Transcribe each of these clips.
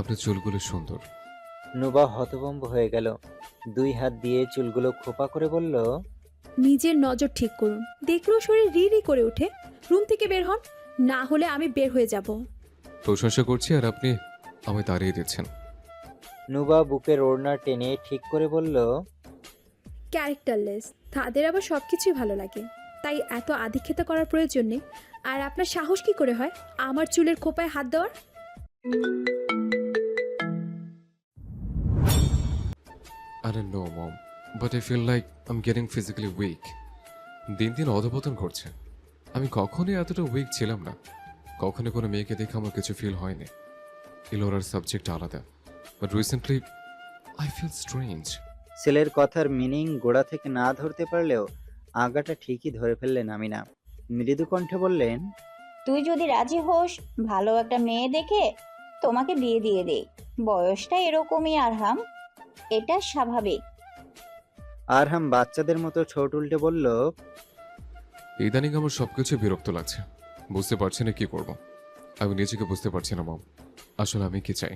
আপনার চুলগুলো সুন্দর। নুবা হতভম্ব হয়ে গেল। দুই হাত দিয়ে চুলগুলো খোপা করে বলল, নিজের নজর ঠিক করুন। দেখলেও শরীর রি রি করে ওঠে। রুম থেকে বের হন, না হলে আমি বের হয়ে যাব। প্রশংসা করছি আর আপনি আমায় তাড়িয়ে দিচ্ছেন। নুবা বুকের ওড়না টেনে ঠিক করে বলল, ক্যারেক্টারলেস, তাদের আবার সব কিছুই ভালো লাগে, তাই এত আধিক্যতা করার প্রয়োজন নেই। আর আপনার সাহস কি করে হয় আমার চুলের খোপায় হাত দেওয়ার? আরে no mom, but I feel like I am getting physically weak. দিন দিন অধপতন করছে। আমি কখনোই এতটা উইক ছিলাম না। কখনো কোনো মেয়েকে দেখে আমার কিছু ফিল হয়নি। ইলোরার সাবজেক্ট আলাদা, but recently I feel strange. ছেলের কথার মিনিং গোড়া থেকে না ধরতে পারলেও আগাটা ঠিকই ধরে ফেললেন আমিনা। মৃদু কণ্ঠে বললেন, তুই যদি রাজি হোস, ভালো একটা মেয়ে দেখে তোমাকে বিয়ে দিয়ে দে। বয়সটা এরকমই আরহাম, এটা স্বাভাবিক। আরহাম বাচ্চাদের মতো ঠোঁট উল্টে বলল, ইদানিং আমার সবকিছু বিরক্ত লাগছে। বুঝতে পারছি না কি করব। আমি নিজেকে বুঝতে পারছি না মম, আসলে আমি কি চাই।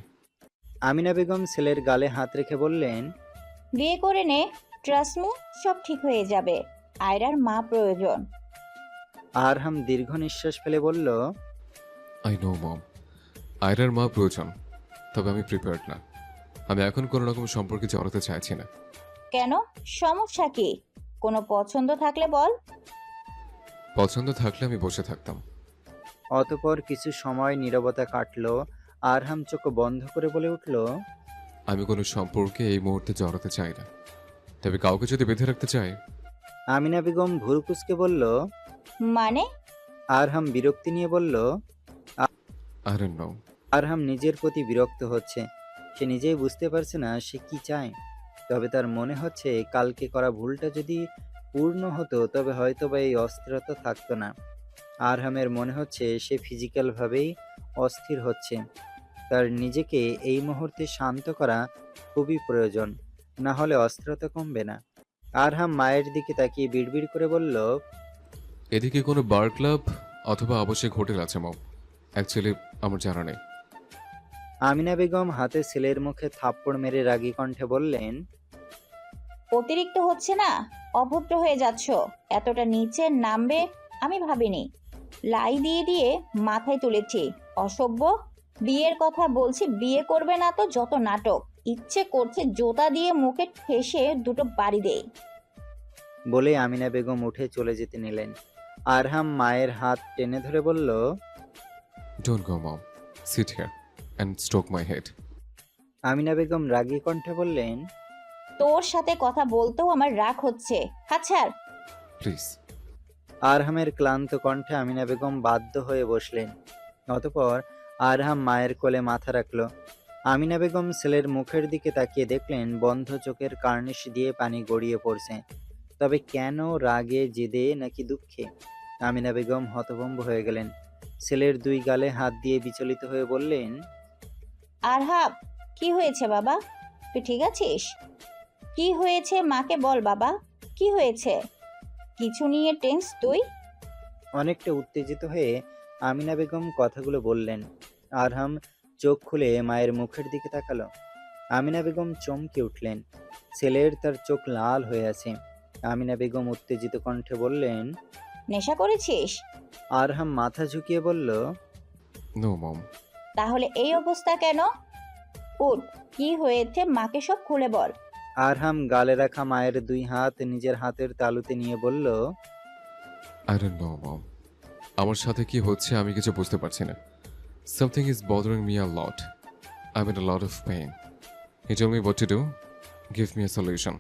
আমিনা বেগম ছেলের গালে হাত রেখে বললেন, বিয়ে করে নে, ট্রাস্ট মি, সব ঠিক হয়ে যাবে। আয়রার মা প্রয়োজন। আরহাম দীর্ঘ নিঃশ্বাস ফেলে বলল, আই নো মম, আয়রার মা প্রয়োজন, তবে আমি প্রিপেয়ার্ড না। আমি এখন কোনো রকম সম্পর্কে জড়াতে চাইছি না। কেন? সমস্যা কি? কোনো পছন্দ থাকলে বল। পছন্দ থাকলে আমি বসে থাকতাম। অতপর কিছু সময় নীরবতা কাটলো। আরহাম চোখ বন্ধ করে বলে উঠল, আমি কোনো সম্পর্কে এই মুহূর্তে জড়াতে চাই না, তবে কাউকে যদি বেঁধে রাখতে চাই। আমিনা বেগম ভুরু কুঁচকে বলল। মানে? আরহাম বিরক্তি নিয়ে বলল, আরে নো। আরহাম নিজের প্রতি বিরক্ত হচ্ছে। সে নিজেই বুঝতে পারছে না সে কি চায়। তবে তার মনে হচ্ছে কালকে করা ভুলটা যদি পূর্ণ হতো তবে হয়তোবা এই অস্থিরতা থাকতো না। আরহামের মনে হচ্ছে সে ফিজিক্যালভাবেই অস্থির হচ্ছে। তার নিজেকে এই মুহূর্তে শান্ত করা খুবই প্রয়োজন, না হলে অস্থিরতা কমবে না। আরহাম মায়ের দিকে তাকিয়ে বিড়বিড় করে বলল, এদিকে কোনো বার ক্লাব অথবা আবাসিক হোটেল আছে মম? অ্যাকচুয়ালি আমার জানা নেই। আমিনা বেগম হাতে ছেলের মুখে থাপ্পড় মেরে রাগী কণ্ঠে বললেন, অতিরিক্ত হচ্ছে না? অভদ্র হয়ে যাচ্ছ। এতটা নিচে নামবে আমি ভাবিনি। লাই দিয়ে দিয়ে মাথায় তুলেছি। অসভ্য। বিয়ের কথা বলছি, বিয়ে করবে না তো যত নাটক। ইচ্ছে করছে জোতা দিয়ে মুখে ঠেসে দুটো বাড়ি দেই। বলে আমিনা বেগম উঠে চলে যেতে নিলেন। আরহাম মায়ের হাত টেনে ধরে বলল, don't go mom, sit here and stroke my head. Amina Begum রাগী কণ্ঠে বললেন, তোর সাথে কথা বলতেও আমার রাগ হচ্ছে। হাত ছাড়। প্লিজ। আরহামের ক্লান্ত কণ্ঠে আমিনা বেগম বাধ্য হয়ে বসলেন। অতঃপর আরহাম মায়ের কোলে মাথা রাখল। আমিনা বেগম ছেলের মুখের দিকে তাকিয়ে দেখলেন বন্ধ চোখের কার্নিশ দিয়ে পানি গড়িয়ে পড়ছে। তবে কেন, রাগে, জেদে নাকি দুঃখে? আমিনা বেগম হতভম্ব হয়ে গেলেন। ছেলের দুই গালে হাত দিয়ে বিচলিত হয়ে বললেন, আরহাব, কি হয়েছে বাবা? তুই ঠিক আছিস? কি হয়েছে মাকে বল বাবা। কি হয়েছে? কিছু নিয়ে টেন্স তুই? অনেকটা উত্তেজিত হয়ে আমিনা বেগম কথাগুলো বললেন। আরহাম চোখ খুলে মায়ের মুখের দিকে তাকালো। আমিনা বেগম চমকে উঠলেন। ছেলের তার চোখ লাল হয়ে আছে। আমিনা বেগম উত্তেজিত কণ্ঠে বললেন। নেশা করেছিস? আরহাম মাথা ঝুঁকিয়ে বলল, নো মম। তাহলে এই অবস্থা কেন? উঠ, কি হয়েছে মাকে সব খুলে বল। আরহাম গালে রাখা মায়ের দুই হাত নিজের হাতের তালুতে নিয়ে বলল, আই ডোন্ট নো মম, আমার সাথে কি হচ্ছে আমি কিছু বুঝতে পারছি না। Something is bothering me a lot. I am in a lot of pain. He tell me what to do, give me a solution.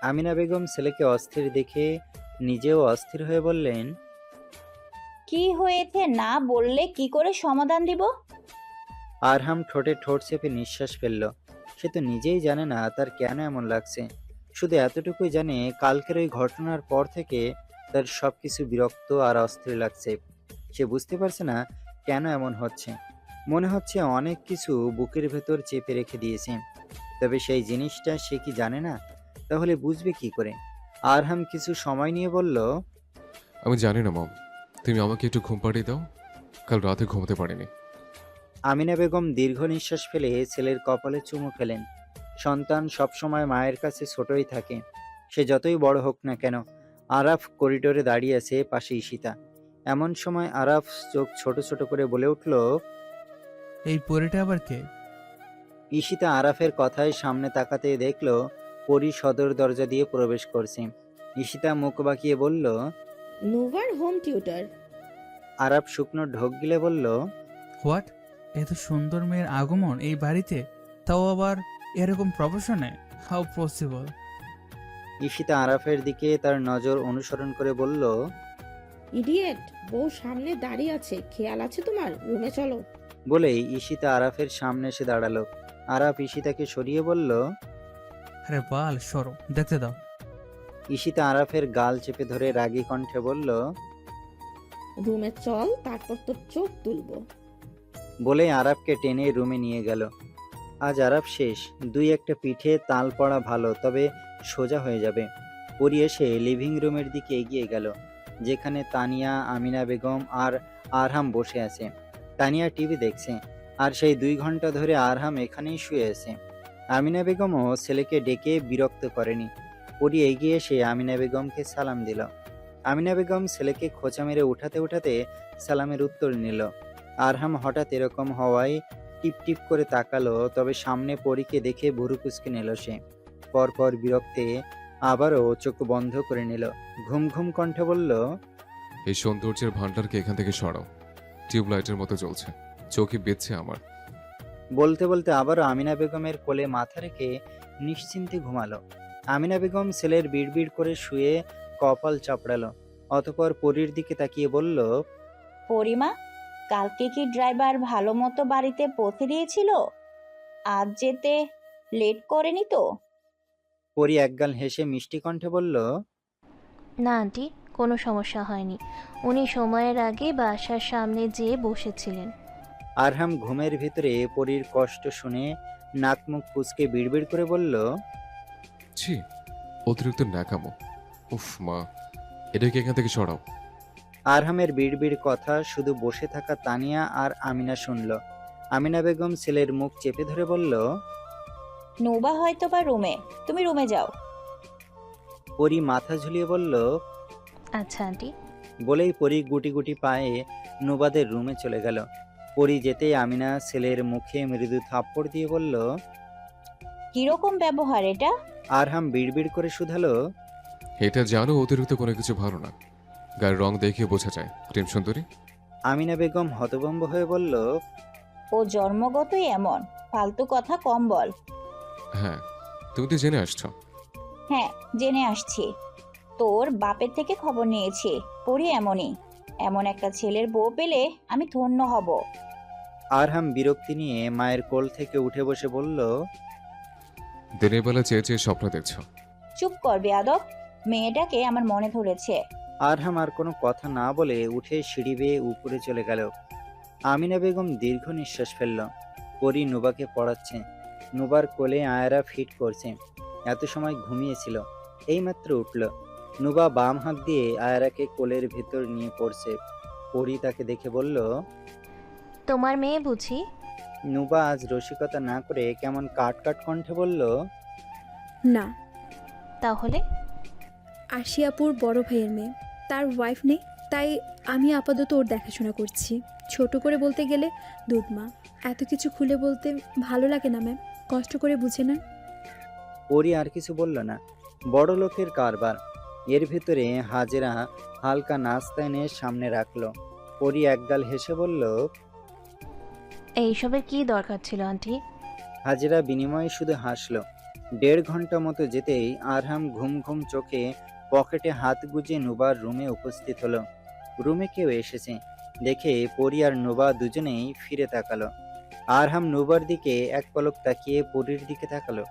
Amina Begum ছেলেকে অস্থির দেখে নিজেও অস্থির হয়ে বললেন, কি হয়েছে না বললে কি করে সমাধান দিব? আরহাম ঠোঁটে ঠোঁট চেপে নিঃশ্বাস ফেলল। সে তো নিজেই জানে না তার কেন এমন লাগছে। শুধু এতটুকুই জানে কালকের ওই ঘটনার পর থেকে তার সবকিছু বিরক্ত আর অস্থির লাগছে। সে বুঝতে পারছে না কেন এমন হচ্ছে। মনে হচ্ছে অনেক কিছু বুকের ভেতর চেপে রেখে দিয়েছে। তবে সেই জিনিসটা সে কি জানে না? তাহলে বুঝবে কি করে? আরহাম কিছু সময় নিয়ে বলল, আমি জানি না মম, তুমি আমাকে একটু ঘুম পাড়িয়ে দাও। কাল রাতে ঘুমোতে পারিনি। আমিনা বেগম দীর্ঘ নিঃশ্বাস ফেলে ছেলের কপালে চুমু খেলেন। সন্তান সবসময় মায়ের কাছে ছোটই থাকে, সে যতই বড় হোক না কেন। আরাফ করিডোরে দাঁড়িয়ে আছে, পাশে ঈশিতা। এমন সময় আরাফ চোখ ছোট ছোট করে বলে উঠল। এই পরিটা আবার কে? ঈশিতা আরাফের কথায় সামনে তাকাতে দেখল পরি সদর দরজা দিয়ে প্রবেশ করছে। ঈশিতা মুখ বাঁকিয়ে বলল। নোভার হোম টিউটর। আরাফ শুকনো ঢোক গিলে বলল। হোয়াট? এত সুন্দর মেয়ের আগমন এই বাড়িতে, তাও আবার এরকম প্রফেশনে? How possible? ঈশিতা আরাফের দিকে তার নজর অনুসরণ করে বলল। ইডিয়েট, বউ সামনে দাঁড়িয়ে আছে, খেয়াল আছে তোমার? রুমে চলো। বলেই ঈশিতা আরাফের সামনে এসে দাঁড়ালো। আরাফ ঈশিতাকে সরিয়ে বলল। আরে বাল, সরো, দেখতে দাও। ঈশিতা আরাফের গাল চেপে ধরে রাগী কণ্ঠে বলল। রুমে চল, তারপর তোর চোখ তুলবো। বলেই আরাফকে টেনে রুমে নিয়ে গেল। আজ আরাফ শেষ। দুই একটা পিঠে তাল পড়া ভালো, তবে সোজা হয়ে যাবে। পরি এসে লিভিং রুমের দিকে এগিয়ে গেল, যেখানে তানিয়া, আমিনা বেগম আর আরহাম বসে আছে। তানিয়া টিভি দেখছে, আর সেই 2 ঘন্টা ধরে আরহাম এখানেই শুয়ে আছে। আমিনা বেগমও ছেলেকে ডেকে বিরক্ত করেনি। পরি এগিয়ে এসে আমিনা বেগমকে সালাম দিল। আমিনা বেগম ছেলেকে খোঁচা মেরে উঠাতে উঠাতে সালামের উত্তর নিল। আরহাম হঠাৎ এরকম হওয়ায় টিপ টিপ করে তাকালো, তবে সামনে পরীকে দেখে ভুরু কুঁচকে নিল সে। পরপর বিরক্তে আবারও চোখ বন্ধ করে নিল। ঘুম ঘুম কণ্ঠে বলল। এই সৌন্দর্যের ভান্ডারকে এখান থেকে সরাও। টিউবলাইটের মতো জ্বলছে, চোখে বেঁধছে আমার। বলতে বলতে আবারও আমিনা বেগমের কোলে মাথা রেখে নিশ্চিন্তে ঘুমালো। আমিনা বেগম ছেলের বিড়বিড় করে শুয়ে কপাল চাপড়ালো। অতঃপর পরীর দিকে তাকিয়ে বলল। পরিমা, কালকে কি ড্রাইভার ভালো মতো বাড়িতে পৌঁছে দিয়েছিল? আজ যেতে লেট করেনি তো? পরী একগাল হেসে মিষ্টি কণ্ঠে বলল। না আন্টি, কোনো সমস্যা হয়নি। উনি সময়ের আগে বাসার সামনে যেয়ে বসেছিলেন। আরহাম ঘুমের ভিতরে পরীর কষ্ট শুনে নাক মুখ কুঁচকে বিড়বিড় করে বলল। ছি, অতিরিক্ত ন্যাকামো। উফ মা, এটাকে এখান থেকে সরাও। আরহামের বিড়বিড় কথা শুধু বসে থাকা তানিয়া আর আমিনা শুনল। আমিনা বেগম ছেলের মুখ চেপে ধরে বলল। নোবা হয়তো বা রুমে, তুমি রুমে যাও। পরী মাথা ঝুলিয়ে বলল। আচ্ছা আন্টি। বলেই পরী গুটি গুটি পায়ে নুবাদের রুমে চলে গেল। পরী যেতেই আমিনা ছেলের মুখে মৃদু থাপ্পড় দিয়ে বলল। কিরকম ব্যবহার এটা? আরহাম বিড়বিড় করে শুধালো। এটা জানো অতিরিক্ত কোনো কিছু ভালো না। গায়ের রং দেখে বোঝা যায় প্রেম সুন্দরী। আমিনা বেগম হতভম্ব হয়ে বলল। ও জন্মগতই এমন, ফালতু কথা কম বল। হ্যাঁ, তুমি তো জেনে আসছো। হ্যাঁ, জেনে আসছি। তোর বাপের থেকে খবর নিয়েছি, পড়ি এমনই। এমন একটা ছেলের বউ পেলে আমি ধন্য হব। আরহাম বিরক্তি নিয়ে মায়ের কোল থেকে উঠে বসে বলল। দিনের বেলা চেয়ে চেয়ে স্বপ্ন দেখছো। চুপ কর বেয়াদব, মেয়েটাকে আমার মনে ধরেছে। আরহাম আর কোনো কথা না বলে উঠে সিঁড়ি বেয়ে উপরে চলে গেল। আমিনা বেগম দীর্ঘ নিঃশ্বাস ফেলল। পরী নুবাকে পড়াচ্ছে। নুবার কোলে আয়রা ফিট করছে। এত সময় ঘুমিয়েছিল, এইমাত্র উঠল। নুবা বাম হাত দিয়ে আয়রাকে কোলের ভেতর নিয়ে পড়ছে। পরী তাকে দেখে বলল। তোমার মেয়ে বুঝি? নুবা আজ রসিকতা না করে কেমন কাট কাট কণ্ঠে বলল। না, তাহলে? আশিয়াপুর বড় ভাইয়ের মেয়ে, তার ওয়াইফ নেই, তাই আমি আপাতত ওর দেখাশোনা করছি। ছোট করে বলতে গেলে দুধমা। এত কিছু খুলে বলতে ভালো লাগে না ম্যাম, কষ্ট করে বুঝে নেন। পরী আর কিছু বলল না। বড় লোকের কারবার। এর ভিতরে হাজেরা হালকা নাস্তা এনে সামনে রাখলো। পরী একগাল হেসে বলল। এইসবের কি দরকার ছিল আন্টি? হাজেরা বিনিময়ে শুধু হাসলো। 1.5 ঘন্টা মতো যেতেই আরহাম ঘুম ঘুম চোখে পকেটে হাত গুজে নুবার রুমে উপস্থিত হলো। রুমে কেউ এসেছে দেখে পরী আর নুবা দুজনেই ফিরে তাকালো। আরহাম নুবার দিকে এক পলক তাকিয়ে পরীর দিকে তাকালো।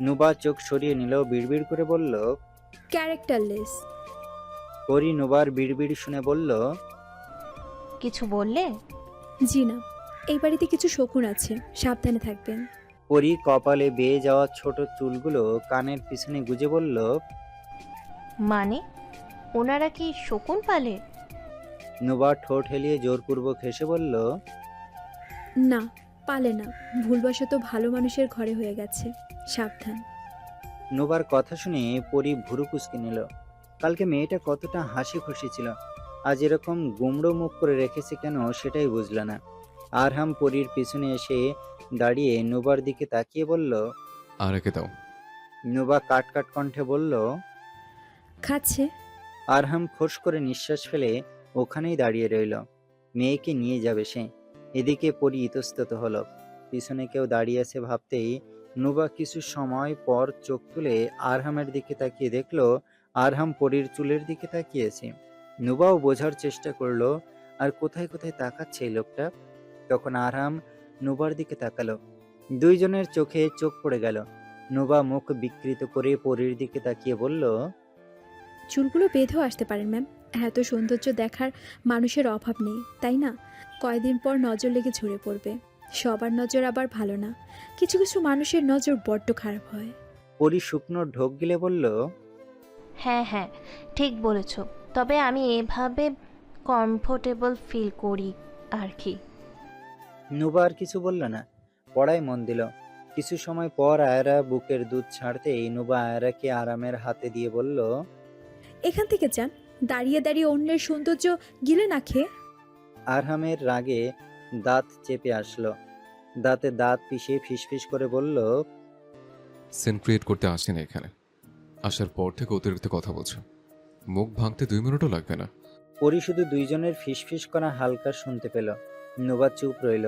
নুবা চোখ সরিয়ে নিল, বিড়বিড় করে বলল। ক্যারেক্টারলেস। পরী নুবার বিড়বিড় শুনে বলল। কিছু বললে? জি না, এই বাড়িতে কিছু শকুন আছে, সাবধানে থাকবেন। পরী কপালে বেয়ে যাওয়া ছোট চুলগুলো কানের পিছনে গুজে বলল। মানে ওনারা কি শকুন পালে? নুবা ঠোঁট হেলিয়ে জোরপূর্বক হেসে বলল। না, পালে না। ভুলবশত ভালো মানুষের ঘরে হয়ে গেছে। সাবধান। নোবার কথা শুনে পরি ভুরু কুঁচকে নিল। কালকে মেয়েটা কতটা হাসি খুশি ছিল, আজ এরকম গুমড়ো মুখ করে রেখেছে কেন সেটাই বুঝল না। আরহাম পরির পিছনে এসে দাঁড়িয়ে নোবার দিকে তাকিয়ে বলল। আর একে দাও। নোবা কাট কাট কণ্ঠে বলল। খাচ্ছে। আরহাম ফোঁস করে নিঃশ্বাস ফেলে ওখানেই দাঁড়িয়ে রইল। মেয়েকে নিয়ে যাবে সে। এদিকে পরি ইতস্তত হলো। পিছনে কেউ দাঁড়িয়ে আছে ভাবতেই নুবা কিছু সময় পর চোখ তুলে আরহামের দিকে তাকিয়ে দেখলো আরহাম পরির চুলের দিকে তাকিয়েছে। নুবাও বোঝার চেষ্টা করলো আর কোথায় কোথায় তাকাচ্ছে এই লোকটা। তখন আরহাম নুবার দিকে তাকালো। দুইজনের চোখে চোখ পড়ে গেল। নুবা মুখ বিকৃত করে পরির দিকে তাকিয়ে বলল। চুলগুলো বেঁধেও আসতে পারেন ম্যাম। এত সৌন্দর্য দেখার মানুষের অভাব নেই, তাই না? কয়দিন পর নজর লেগে ঝরে পড়বে। সবার নজর আবার ভালো না। কিছু কিছু মানুষের নজর বড্ড খারাপ হয়। পরি শুকনো ঢোক গিলে বলল। হ্যাঁ হ্যাঁ, ঠিক বলেছ। তবে আমি এভাবে কমফোর্টেবল ফিল করি আর কি। নুবা আর কিছু বলল না, পড়ায় মন দিল। কিছু সময় পর আয়রা বুকের দুধ ছাড়তেই নুবা আয়রাকে আরামের হাতে দিয়ে বলল। এখান থেকে যান। দাঁড়িয়ে দাঁড়িয়ে অন্যের সৌন্দর্য গিলে না খেয়ে। আরহামের রাগে দাঁত চেপে আসলো। দাঁতে দাঁত পিষে ফিসফিস করে বলল। সিন ক্রিয়েট করতে আসি না এখানে। আসার পর থেকে অতিরিক্ত কথা বলছো। মুখ ভাঙতে 2 মিনিটও লাগবে না। পরি শুধু দুইজনের ফিসফিস করা হালকা শুনতে পেল। নুবা চুপ রইল।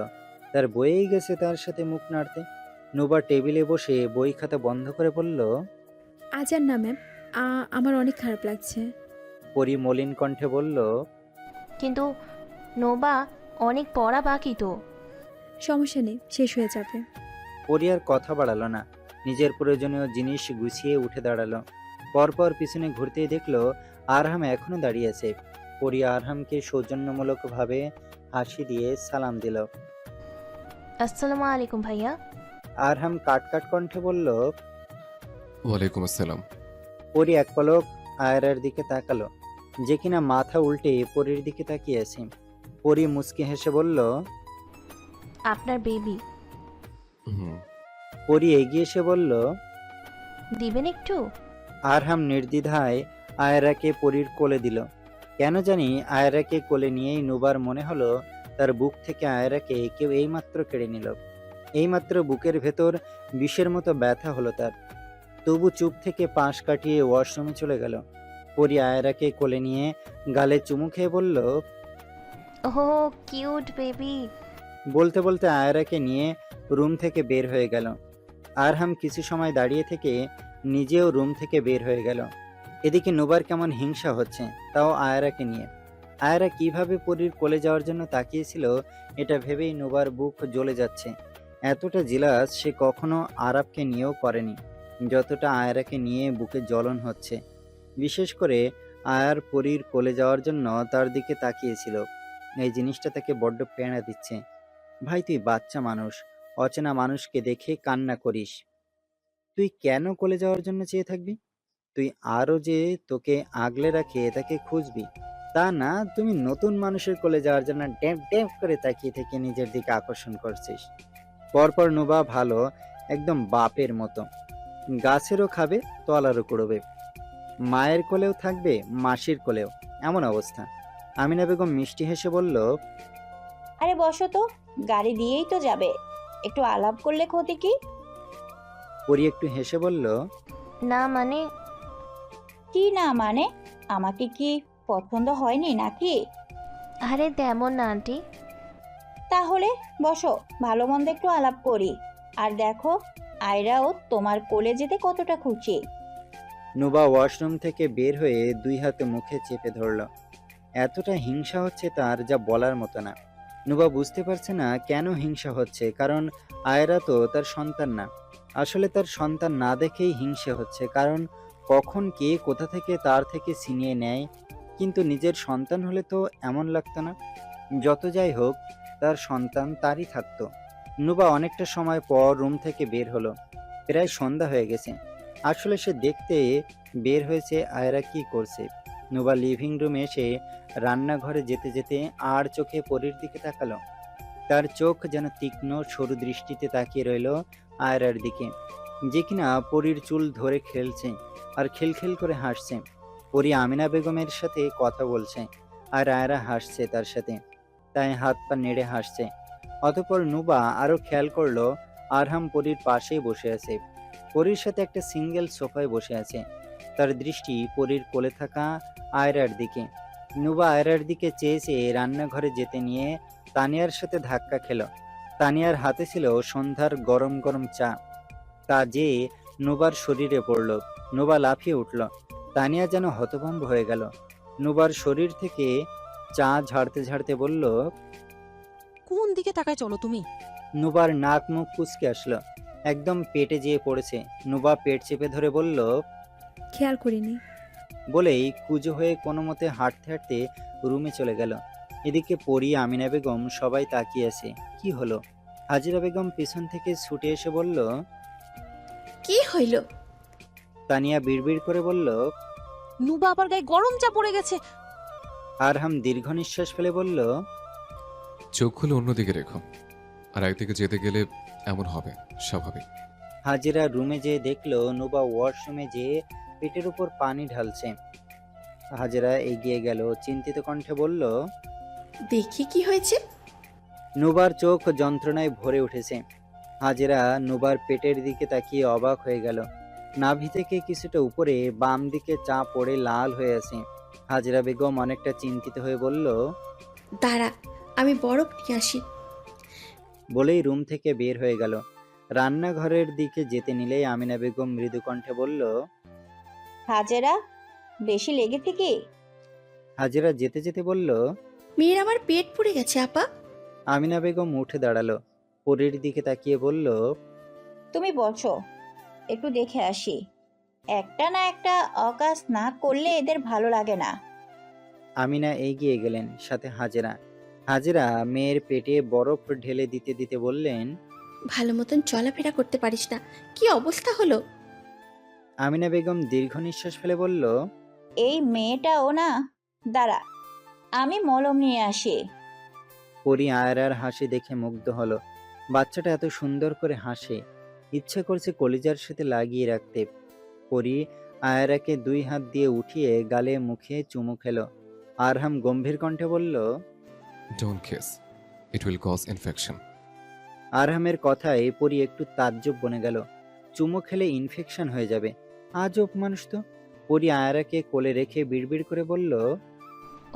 তার বইয়েই গেছে তার সাথে মুখ নাড়তে। নুবা টেবিলে বসে বই খাতা বন্ধ করে বলল। আজ আর না ম্যাম, আমার অনেক খারাপ লাগছে। পরি মলিন কণ্ঠে বলল। কিন্তু নোবা, অনেক পড়া বাকি তো। সমস্যা নেই, শেষ হয়ে যাবে। পরি আর কথা বাড়ালো না। নিজের প্রয়োজনীয় জিনিস গুছিয়ে উঠে দাঁড়ালো। পরপর পিছনে ঘুরতেই দেখলো আরহাম এখনো দাঁড়িয়ে আছে। পরি আরহামকে সৌজন্যমূলকভাবে হাসি দিয়ে সালাম দিল। আসসালামু আলাইকুম ভাইয়া। আরহাম কাট কাট কণ্ঠে বলল। ওয়ালাইকুম আসসালাম। পরি এক পলক আয়রার দিকে তাকালো, যে কিনা মাথা উল্টে পরির দিকে তাকিয়ে আছে। পরি মুচকি হেসে বলল। আপনার বেবি। হুম। পরি এগিয়ে এসে বলল। দিবেন একটু? আরহাম নির্দ্বিধায় আয়রাকে পরির কোলে দিল। কেন জানি আয়রাকে কোলে নিয়েই নুবার মনে হলো তার বুক থেকে আয়রাকে কেউ এইমাত্র কেড়ে নিল। এইমাত্র বুকের ভেতর বিষের মতো ব্যথা হলো তার। তবু চুপ থেকে পাশ কাটিয়ে ওয়াশরুমে চলে গেল। পরি আয়রাকে কোলে নিয়ে গালে চুমু খেয়ে বলল। ওহো, কিউট বেবি। বলতে বলতে আয়রাকে নিয়ে রুম থেকে বের হয়ে গেল। আরহাম কিছু সময় দাঁড়িয়ে থেকে নিজেও রুম থেকে বের হয়ে গেল। এদিকে নুবার কেমন হিংসা হচ্ছে, তাও আয়রাকে নিয়ে। আয়রা কিভাবে পরীর কোলে যাওয়ার জন্য তাকিয়েছিল এটা ভেবেই নুবার বুক জ্বলে যাচ্ছে। এতটা জেলাস সে কখনো আরাবকে নিয়েও করেনি যতটা আয়রাকে নিয়ে বুকে জ্বলন হচ্ছে। বিশেষ করে আয়ার পরীর কোলে যাওয়ার জন্য তার দিকে তাকিয়েছিল। এই জিনিসটা তাকে বড্ড প্রেরণা দিচ্ছে। ভাই, তুই বাচ্চা মানুষ, অচেনা মানুষকে দেখে কান্না করিস। তুই কেন কোলে যাওয়ার জন্য চেয়ে থাকবি? তুই আরো যে তোকে আগলে রাখে তাকে খুঁজবি, তা না তুমি নতুন মানুষের কোলে যাওয়ার জন্য ড্যাপ ড্যাপ করে তাকিয়ে থেকে নিজের দিকে আকর্ষণ করছিস। পরপর নুবা ভালো, একদম বাপের মতো। গাছেরও খাবে, তলারও কুড়বে, মায়ের কোলেও থাকবে, মাসির কোলেও, এমন অবস্থা। আমিনা বেগম মিষ্টি হেসে বলল। আরে বসো তো, গাড়ি দিয়েই তো যাবে, একটু আলাপ করলে ক্ষতি কি? পরি একটু হেসে বলল। না মানে? কি না মানে? আমাকে কি পছন্দ হয়নি নাকি? আরে তেমন না আন্টি। তাহলে বসো, ভালো মন্দ একটু আলাপ করি। আর দেখো, আয়রাও তোমার কোলে যেতে কতটা খুশি। নুবা ওয়াশরুম থেকে বের হয়ে দুই হাতে মুখে চেপে ধরল। এতটা হিংসা হচ্ছে তার যা বলার মতো না। নুবা বুঝতে পারছে না কেন হিংসা হচ্ছে, কারণ আয়রা তো তার সন্তান না। আসলে তার সন্তান না দেখেই হিংসা হচ্ছে, কারণ কখন কে কোথা থেকে তার থেকে ছিনিয়ে নেয়। কিন্তু নিজের সন্তান হলে তো এমন লাগতো না। যত যাই হোক, তার সন্তান তারই থাকতো। নুবা অনেকটা সময় পর রুম থেকে বের হলো। প্রায় সন্ধ্যা হয়ে গেছে। আসলে সে দেখতে বের হয়েছে আয়রা কি করছে। নুবা লিভিং রুমে এসে রান্নাঘরে যেতে যেতে আর চোখে পরীর দিকে তাকালো। তার চোখ যেন তীক্ষ্ণ সরু দৃষ্টিতে তাকিয়ে রইল আয়রার দিকে, যে কিনা পরীর চুল ধরে খেলছে আর খিলখিল করে হাসছে। পরী আমিনা বেগমের সাথে কথা বলছে আর আয়রা হাসছে তার সাথে, তাই হাত পা নেড়ে হাসছে। অতঃপর নুবা আরো খেয়াল করলো আরহাম পরীর পাশেই বসে আছে, পরীর সাথে একটা সিঙ্গেল সোফায় বসে আছে। তার দৃষ্টি পরীর কোলে থাকা আয়রার দিকে। নুবা আয়রার দিকে চেয়ে চেয়ে রান্নাঘরে যেতে নিয়ে তানিয়ার সাথে ধাক্কা খেল। তানিয়ার হাতে ছিল সন্ধ্যার গরম গরম চা, তা যে নুবার শরীরে পড়ল। নুবা লাফিয়ে উঠল। তানিয়া যেন হতভম্ব হয়ে গেল। নুবার শরীর থেকে চা ঝাড়তে ঝাড়তে বলল, কোন দিকে তাকায় চলো তুমি? নুবার নাক মুখ কুঁচকে আসলো, একদম পেটে যেয়ে পড়েছে। নুবা পেট চেপে ধরে বলল, খেয়াল করিনি। বলেই কুজো হয়ে কোনো মতে হাঁটতে হাঁটতে রুমে চলে গেল। এদিকে পরী, আমিনা বেগম সবাই তাকিয়ে আছে। কি হলো? হাজিরা বেগম পিছন থেকে ছুটে এসে বলল। কি হইল? তানিয়া বিড়বিড় করে বলল। নুবা আবার গায়ে গরম চা পড়ে গেছে। আরহাম দীর্ঘ নিঃশ্বাস ফেলে বলল, চোখ খুলে অন্যদিকে রেখো, আর একদিকে যেতে গেলে এমন হবে, স্বাভাবিক। হাজিরা রুমে যেয়ে দেখলো নুবা ওয়াশরুমে যেয়ে পেটের উপর পানি ঢালছে। হাজিরা এগিয়ে গেল, চিন্তিত কণ্ঠে বলল। দেখি কি হয়েছে। নুবার চোখ যন্ত্রণায় ভরে উঠেছে। হাজিরা নুবার পেটের দিকে তাকিয়ে অবাক হয়ে গেল। নাভি থেকে কিছুটা উপরে বাম দিকে চা পড়ে লাল হয়ে আছে। হাজিরা বেগম অনেকটা চিন্তিত হয়ে বলল। দাঁড়া, আমি বরফ নিয়ে আসি। বলেই রুম থেকে বের হয়ে গেল। রান্নাঘরের দিকে যেতে নিলেই আমিনা বেগম মৃদু কণ্ঠে বলল। হাজেরা, বেশি লেগেছে কি? হাজিরা যেতে যেতে বলল। মেয়ের আমার পেট পুড়ে গেছে আপা। আমিনা বেগম উঠে দাঁড়ালো, পরীর দিকে তাকিয়ে বলল। তুমি বসো, একটু দেখে আসি। একটা না একটা অকাজ না করলে এদের ভালো লাগে না। আমিনা এগিয়ে গেলেন, সাথে হাজিরা। হাজিরা মেয়ের পেটে বরফ ঢেলে দিতে দিতে বললেন। ভালো মতন চলাফেরা করতে পারিস না, কি অবস্থা হলো? আমিনা বেগম দীর্ঘ নিঃশ্বাস ফেলে বলল। এই মেয়েটাও না, দাঁড়া আমি মলম নিয়ে আসি। পরী আয়রার হাসি দেখে মুগ্ধ হলো। বাচ্চাটা এত সুন্দর করে হাসে, ইচ্ছে করছে কলিজার সাথে লাগিয়ে রাখতে। পরী আয়রাকে 2 হাত দিয়ে উঠিয়ে গালে মুখে চুমু খেলো। আরহাম গম্ভীর কণ্ঠে বলল। Don't kiss, it will cause infection. আরহামের কথায় পরী একটু তাজ্জব বনে গেল। চুমু খেলে ইনফেকশন হয়ে যাবে? আজব মানুষ তো। পরী আয়রাকে কোলে রেখে বিড়বিড় করে বলল।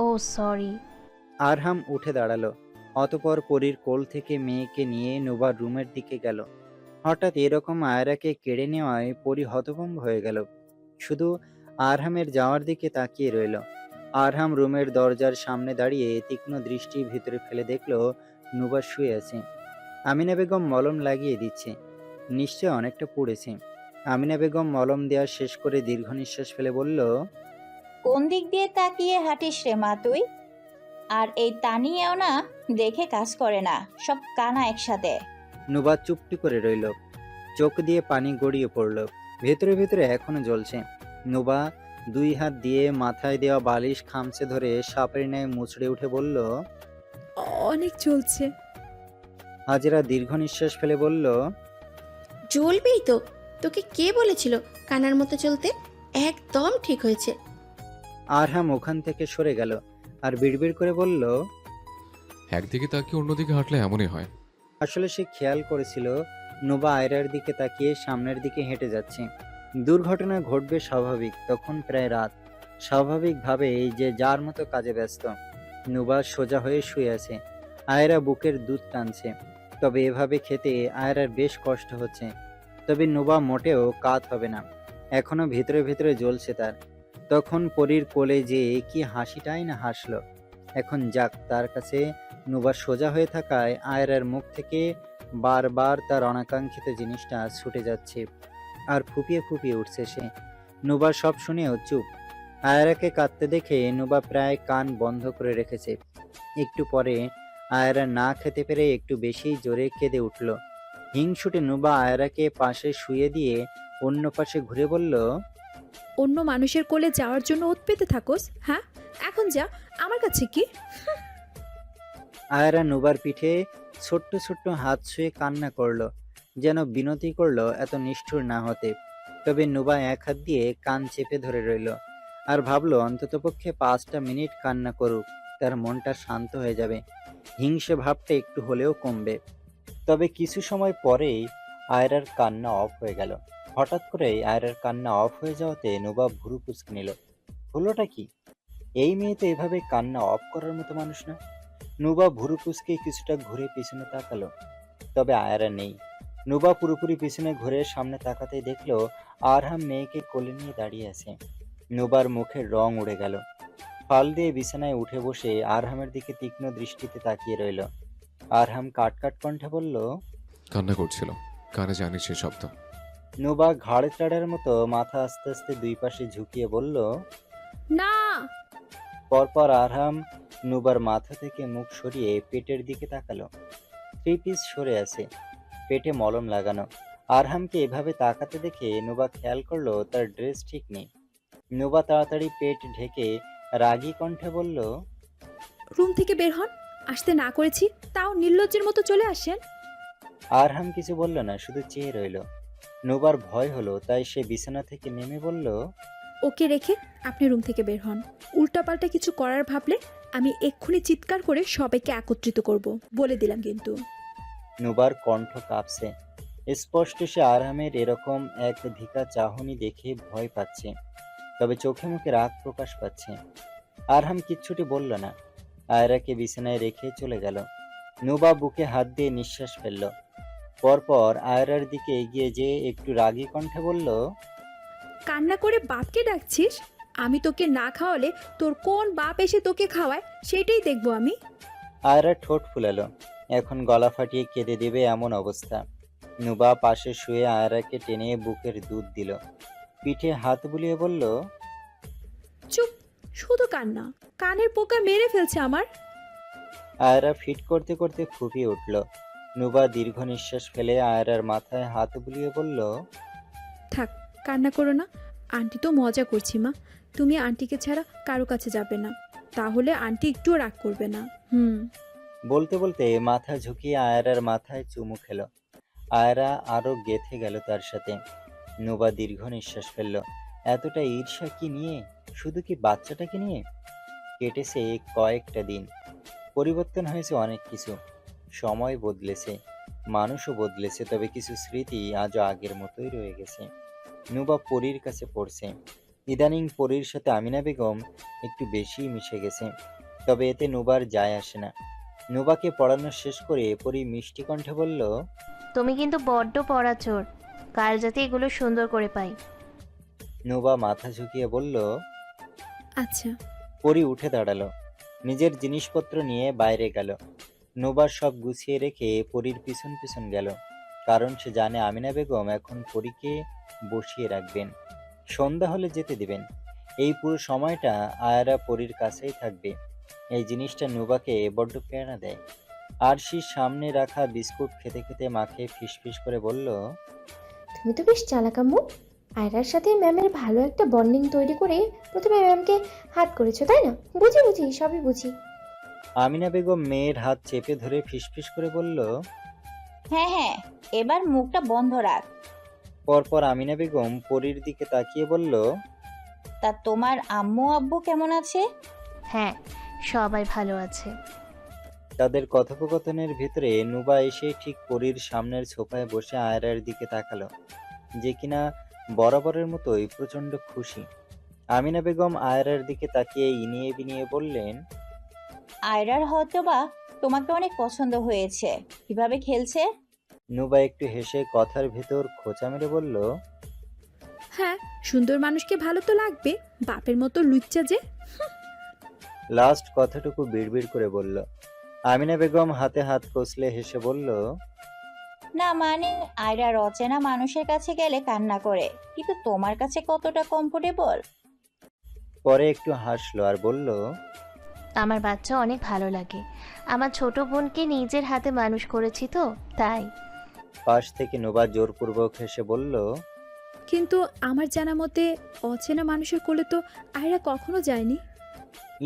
ও সরি। আরহাম উঠে দাঁড়ালো। অতপর পরীর কোল থেকে মেয়েকে নিয়ে নুবার রুমের দিকে গেল। হঠাৎ এরকম আয়রাকে কেড়ে নেওয়ায় পরী হতভম্ব হয়ে গেল, শুধু আরহামের যাওয়ার দিকে তাকিয়ে রইল। আরহাম রুমের দরজার সামনে দাঁড়িয়ে তীক্ষ্ণ দৃষ্টি ভিতরে ফেলে দেখল নুবা শুয়ে আছে। আমিনা বেগম মলম লাগিয়ে দিচ্ছে, নিশ্চয় অনেকটা পুড়েছে। আমিনা বেগম মলম দেওয়া শেষ করে দীর্ঘ নিঃশ্বাস ফেলে বলল। কোন দিক দিয়ে তাকিয়ে হাঁটিস রে মা তুই? আর এই তানিয়াও না দেখে কাজ করে না, সব কানা একসাথে। নুবা চুপটি করে রইল, চোখ দিয়ে পানি গড়িয়ে পড়ল। ভেতরে ভেতরে এখনো জ্বলছে। নুবা 2 হাত দিয়ে মাথায় দেওয়া বালিশ খামচে ধরে সাপের ন্যায় মুচড়ে উঠে বলল। অনেক চলছে। হাজিরা দীর্ঘ নিঃশ্বাস ফেলে বলল। জ্বলবেই তো, তোকে কে বলেছিল কানার মতো চলতে? একদম ঠিক হয়েছে। আরহাম ওখান থেকে সরে গেল আর বিড়বিড় করে বলল। একদিকে তাকিয়ে অন্যদিকে হাঁটলে এমনই হয়। আসলে সে খেয়াল করেছিল নুবা আয়রার দিকে তাকিয়ে সামনের দিকে হেঁটে যাচ্ছে। দুর্ঘটনা ঘটবে স্বাভাবিক, তখন প্রায় রাত। স্বাভাবিকভাবে যে যার মতো কাজে ব্যস্ত। নুবা সোজা হয়ে শুয়ে আছে, আয়রা বুকের দুধ টানছে। তবে এভাবে খেতে আয়রার বেশ কষ্ট হচ্ছে। তবে নুবা মোটেও কাত হবে না, এখনো ভিতরে ভিতরে জ্বলছে তার। তখন পরীর কোলে যে কি হাসিটাই না হাসলো। এখন যাক, তার কাছে নুবা সোজা হয়ে থাকায় আয়রার মুখ থেকে বারবার তার অনাকাঙ্ক্ষিত জিনিসটা ছুটে যাচ্ছে আর ফুপিয়ে ফুপিয়ে উঠছে সে। নুবা সব শুনেও চুপ। আয়রাকে কাঁদতে দেখে নুবা প্রায় কান বন্ধ করে রেখেছে। একটু পরে আয়রা না খেতে পেরে একটু বেশি জোরে কেঁদে উঠল। হিংসুটে নুবা আয়রাকে পাশে শুয়ে দিয়ে অন্য পাশে ঘুরে বলল। অন্য মানুষের কোলে যাওয়ার জন্য ওত পেতে থাকোস? হ্যাঁ, এখন যা, আমার কাছে কি? আয়রা নুবার পিঠে ছোট্ট ছোট্ট হাত ছুঁয়ে কান্না করলো, যেন বিনতি করলো এত নিষ্ঠুর না হতে। তবে নুবা এক হাত দিয়ে কান চেপে ধরে রইল আর ভাবলো অন্ততপক্ষে 5টা মিনিট কান্না করুক, তার মনটা শান্ত হয়ে যাবে, হিংসে ভাবটা একটু হলেও কমবে। তবে কিছু সময় পরেই আয়রার কান্না অফ হয়ে গেল। হঠাৎ করেই আয়রার কান্না অফ হয়ে যাওয়াতে নুবা ভুরু কুঁচকে নিল। হলোটা কি? এই মেয়ে তো এভাবে কান্না অফ করার মতো মানুষ না। নুবা ভুরু কুঁচকে কিছুটা ঘুরে পিছনে তাকালো, তবে আয়রা নেই। নুবা পুরোপুরি পিছনে ঘুরে সামনে তাকাতেই দেখলো আরহাম মেয়েকে কোলে নিয়ে দাঁড়িয়ে আছে। নুবার মুখের রং উড়ে গেল। ফাল দিয়ে বিছানায় উঠে বসে আরহামের দিকে তীক্ষ্ণ দৃষ্টিতে তাকিয়ে রইল। আরহাম কাট কণ্ঠে বলল, কান্না করছিল, কানে জানি সে শব্দ। নুবা ঘাড় চাড়ার মতো মাথা আস্তে আস্তে দুই পাশে ঝুঁকিয়ে বলল। না। পরপর আরহাম নুবার মাথা থেকে মুখ সরিয়ে পেটের দিকে তাকালো। 3 পিস সরে আছে, পেটে মলম লাগানো। আরহামকে এভাবে তাকাতে দেখে নুবা খেয়াল করলো তার ড্রেস ঠিক নেই। নুবা তাড়াতাড়ি পেট ঢেকে রাগী কণ্ঠে বলল, রুম থেকে বের হন। আসতে না করেছি তাও নির্লজ্জের মতো চলে আসেন। আরহাম কিছু বলল না, শুধু চেয়ে রইল। নুবার ভয় হলো, তাই সে বিছানা থেকে নেমে বলল, ওকে রেখে আপনি রুম থেকে বের হন। উল্টাপাল্টা কিছু করার ভাবলে আমি এক্ষুনি চিৎকার করে সবাইকে একত্রিত করব, বলে দিলাম কিন্তু। নুবার কণ্ঠ কাঁপছে। স্পষ্ট সে আরহামের এরকম এক ধিকা চাহনি দেখে ভয় পাচ্ছে, তবে চোখে মুখে রাগ প্রকাশ পাচ্ছে। আরহাম কিচ্ছুটি বলল না, আয়রাকে বিছানায় রেখে চলে গেল। নুবা বুকে হাত দিয়ে নিঃশ্বাস ফেলল। পরপর আয়রার দিকে এগিয়ে যেয়ে একটু রাগী কণ্ঠে বলল, কান্না করে বাপকে ডাকছিস? আমি তোকে না খাওয়ালে তোর কোন বাপ এসে তোকে খাওয়ায় সেটাই দেখবো আমি। আয়রা ঠোঁট ফুলালো, এখন গলা ফাটিয়ে কেঁদে দেবে এমন অবস্থা। নুবা পাশে শুয়ে আয়রাকে টেনে বুকের দুধ দিল, পিঠে হাত বুলিয়ে বলল, চুপ, শুধু কান্না, কানের পোকা মেরে ফেলছে আমার। আয়রা ফিট করতে করতে ফুঁপিয়ে উঠল। নুবা দীর্ঘ নিঃশ্বাস ফেলে আয়রার মাথায় হাত বুলিয়ে বলল, থাক, কান্না করো না। আন্টি তো মজা করছি মা। তুমি আন্টিকে ছাড়া কারো কাছে যাবে না, তাহলে আন্টি একটুও রাগ করবে না। বলতে বলতে মাথা ঝুঁকিয়ে আয়রার মাথায় চুমু খেল। আয়রা আরো গেথে গেল তার সাথে। নুবা দীর্ঘ নিঃশ্বাস ফেলল। এতটা ঈর্ষা কি নিয়ে? শুধু কি বাচ্চাটাকে নিয়ে? কেটেছে কয়েকটা দিন, পরিবর্তন হয়েছে অনেক কিছু। সময় বদলেছে, মানুষও বদলেছে, তবে কিছু স্মৃতি আজও আগের মতোই রয়ে গেছে। নুবা পরীর কাছে পড়ছে। ইদানিং পরীর সাথে আমিনা বেগম একটু বেশিই মিশে গেছে, তবে এতে নুবার যায় আসে না। নুবাকে পড়ানো শেষ করে পরী মিষ্টি কণ্ঠে বলল, তুমি কিন্তু বড্ড পড়া চোর, কাল যাতে এগুলো সুন্দর করে পাই। নুবা মাথা ঝুঁকিয়ে বলল। আচ্ছা। পরী উঠে দাঁড়ালো, নিজের জিনিসপত্র নিয়ে বাইরে গেল। নুবা সব গুছিয়ে রেখে পরীর পিছন পিছন গেল, কারণ সে জানে আমিনা বেগম এখন পরীকে বসিয়ে রাখবেন, সন্ধ্যা হলে যেতে দিবেন। এই পুরো সময়টা আয়রা পরীর কাছেই থাকবে। এই জিনিসটা নুবাকে বড্ড প্রেরণা দেয়। আরশির সামনে রাখা বিস্কুট খেতে খেতে মাকে ফিসফিস করে বলল, তুমি তো বেশ চালাক আম্মু। আয়রার সাথে ম্যামের ভালো একটা বন্ডিং তৈরি করে প্রথমে ম্যামকে হাত করেছো, তাই না? বুঝি বুঝি, সবই বুঝি। আমিনা বেগম মেয়ের হাত চেপে ধরে ফিসফিস করে বলল, হ্যাঁ হ্যাঁ, এবার মুখটা বন্ধ রাখ। পরপর আমিনা বেগম পরীর দিকে তাকিয়ে বলল, তা তোমার আম্মু আব্বু কেমন আছে? হ্যাঁ, সবাই ভালো আছে। তাদের কথোপকথনের ভিতরে নুবা এসে ঠিক পরীর সামনের সোফায় বসে আয়রার দিকে তাকালো, যে কিনা বরাবরের মতোই প্রচন্ড খুশি। আমিনা বেগম আয়রার দিকে তাকিয়ে ইনিয়ে বিনিয়ে বললেন, আয়রার হয়তো বা তোমাকে অনেক পছন্দ হয়েছে। কিভাবে খেলছে? নুবা একটু হেসে কথার ভেতর খোঁচা মেরে বলল, হ্যাঁ, সুন্দর মানুষকে ভালো তো লাগবে, বাপের মতো লুচ্চা যে। লাস্ট কথাটুকু বিড়বিড় করে বলল। আমিনা বেগম হাতে হাত কষলে হেসে বলল, না মানে, আয়রার অচেনা মানুষের কাছে গেলে কান্না করে, কিন্তু তোমার কাছে কতটা কমফোর্টেবল? পরে একটু হাসলো আর বলল, আমার বাচ্চা অনেক ভালো লাগে। আমার ছোট বোনকে নিজের হাতে মানুষ করেছি তো, তাই। পাশ থেকে নুবা জোরপূর্বক হেসে বলল, কিন্তু আমার জানা মতে অচেনা মানুষের কোলে তো আয়রা কখনো যায়নি।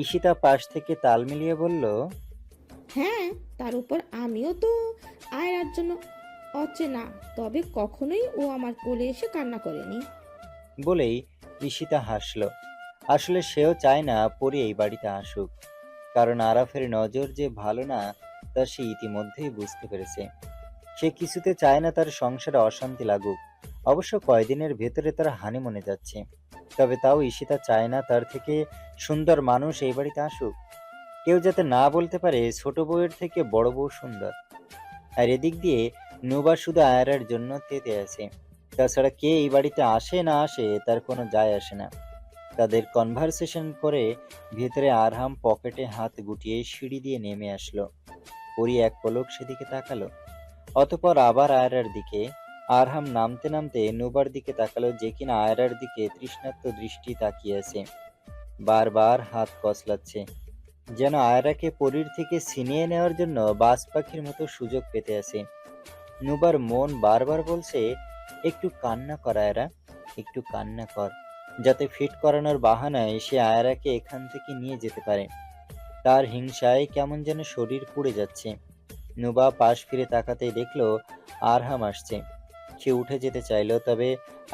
ঈশিতা পাশ থেকে তাল মিলিয়ে বলল, হ্যাঁ, তার উপর আমিও তো আয়রার জন্য অচেনা, তবে কখনোই ও আমার কোলে এসে কান্না করেনি। বলেই ঈশিতা হাসল। আসলে সেও চায় না পরি এই বাড়িতে আসুক, কারণ আরাফের নজর যে ভালো না তা সে ইতিমধ্যেই বুঝতে পেরেছে। সে কিছুতে চায় না তার সংসারে অশান্তি লাগুক। অবশ্য কয়দিনের ভেতরে তারা হানিমুনে যাচ্ছে, তবে তাও ঈশিতা চায় না তার থেকে সুন্দর মানুষ এই বাড়িতে আসুক। কেউ যাতে না বলতে পারে ছোট বউয়ের থেকে বড় বউ সুন্দর। আর এদিক দিয়ে নুবা শুধু আয়রার জন্য তেতে আছে। তাছাড়া কে এই বাড়িতে আসে না আসে তার কোনো যায় আসে না। তাদের কনভারসেশন করে ভেতরে আরহাম পকেটে হাত গুটিয়ে সিঁড়ি দিয়ে নেমে আসলো। পরি এক পলক সেদিকে তাকালো, অতঃপর আবার আয়রার দিকে। আরহাম নামতে নামতে নুবার দিকে তাকালো, যে কিনা আয়রার দিকে তৃষ্ণার্ত দৃষ্টি তাকিয়ে আছে, বারবার হাত কসলাচ্ছে, যেন আয়রাকে পরীর থেকে ছিনিয়ে নেওয়ার জন্য বাজ পাখির মতো সুযোগ পেতে আছে। নুবার মন বারবার বলছে, একটু কান্না কর আয়রা, একটু কান্না কর, যাতে ফিট করানোর বাহানায় সে আয়রাকে এখান থেকে নিয়ে যেতে পারে। তার হিংসায় কেমন যেন শরীর পুড়ে যাচ্ছে। নুবা পাশ ফিরে তাকাতেই দেখলো আরহাম আসছে। সে উঠে যেতে চাইলো, তবে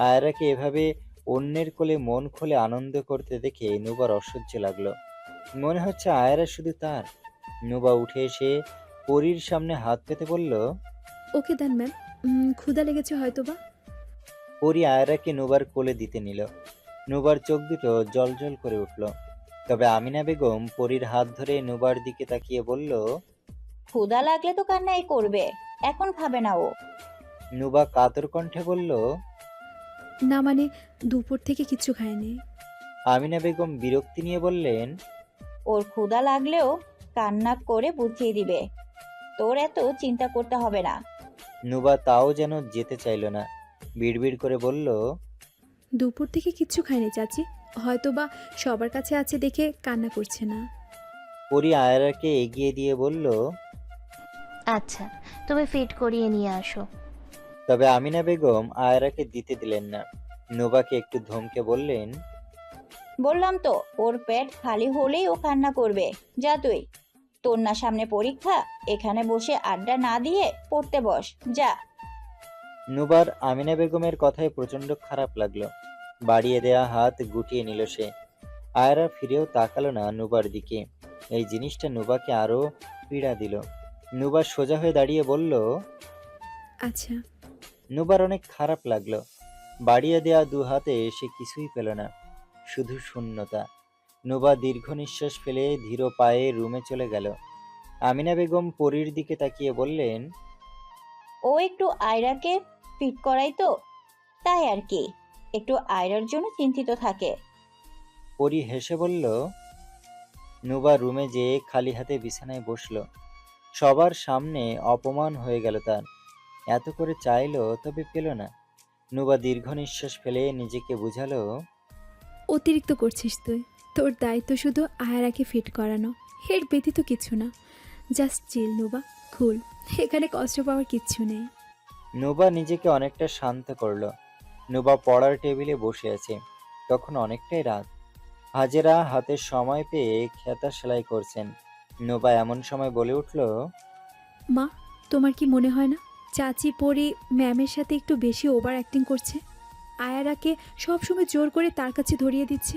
আয়রাকে এভাবে অন্যের কোলে মন খুলে আনন্দ করতে দেখে নুবার অসহ্য লাগলো। মনে হচ্ছে আয়রা শুধু তার। নুবা উঠে এসে পরীর সামনে হাত পেতে বলল, ওকে দেন ম্যাম, ক্ষুধা লেগেছে হয়তো বা। পরী আয়রাকে নুবার কোলে দিতে নিল। নুবার চোখ দুটো জলজল করে উঠল। তবে আমিনা বেগম পরীর হাত ধরে নুবার দিকে তাকিয়ে বলল, ক্ষুধা লাগলে তো কান্নাই করবে, এখন খাবে না ও। নুবা কাতর কণ্ঠে বলল। না মানে দুপুর থেকে কিচ্ছু খায়নি। আমিনা বেগম বিরক্তি নিয়ে বললেন, ওর ক্ষুধা লাগলেও কান্না করে বুঝিয়ে দিবে, তোর এত চিন্তা করতে হবে না। নুবা তাও যেন যেতে চাইল না, বিড়বিড় করে বলল, দুপুর থেকে কিচ্ছু খায়নি চাচি, হয়তো বা সবার কাছে আছে দেখে কান্না করছে না। পরী আয়রাকে এগিয়ে দিয়ে বলল। আচ্ছা, তুমি ফিট করিয়ে নিয়ে আসো। তবে আমিনা বেগম আয়রাকে দিতে দিলেন না। নুবাকে একটু ধমকে বললেন, বললাম তো, ওর পেট খালি হলেই ও কান্না করবে। যা তুই, তোর না সামনে পরীক্ষা, এখানে বসে আড্ডা না দিয়ে পড়তে বস যা। নুবার আমিনা বেগমের কথায় প্রচন্ড খারাপ লাগলো। বাড়িয়ে দেয়া হাত গুটিয়ে নিল সে। আয়রা ফিরেও তাকালো না নুবার দিকে। এই জিনিসটা নুবাকে আরো পীড়া দিল। নুবা সোজা হয়ে দাঁড়িয়ে বলল। আচ্ছা। নুবার অনেক খারাপ লাগলো। বাড়িয়ে দেয়া দু হাতে সে কিছুই পেল না, শুধু শূন্যতা। নুবা দীর্ঘ নিঃশ্বাস ফেলে ধীর পায়ে রুমে চলে গেল। আমিনা বেগম পরীর দিকে তাকিয়ে বললেন, ও একটু আয়রাকে ফিট করাই তো, তাই আর কি, একটু আয়রার জন্য চিন্তিত থাকে। পরী হেসে বলল। নুবা রুমে যেয়ে খালি হাতে বিছানায় বসলো। সবার সামনে অপমান হয়ে গেল তার। এত করে চাইলো তবে পেল না। নুবা দীর্ঘ নিঃশ্বাস ফেলে নিজেকে বুঝালো, অতিরিক্ত করছিস তুই, তোর দায়িত্ব শুধু আয়রাকে ফিট করানো, এর ব্যতীত কিছু না। জাস্ট চিল নুবা, কুল, এখানে কষ্ট পাওয়ার কিচ্ছু নেই। নুবা নিজেকে অনেকটা শান্ত করলো। নুবা পড়ার টেবিলে বসে আছে। তখন অনেকটাই রাত। হাজেরা হাতে সময় পেয়ে খেতা সেলাই করছেন। নুবা এমন সময় বলে উঠল, মা, তোমার কি মনে হয় না চাচি পরি ম্যামের সাথে একটু বেশি ওভার অ্যাক্টিং করছে? আয়ারাকে সবসময় জোর করে তার কাছে ধরিয়ে দিচ্ছে।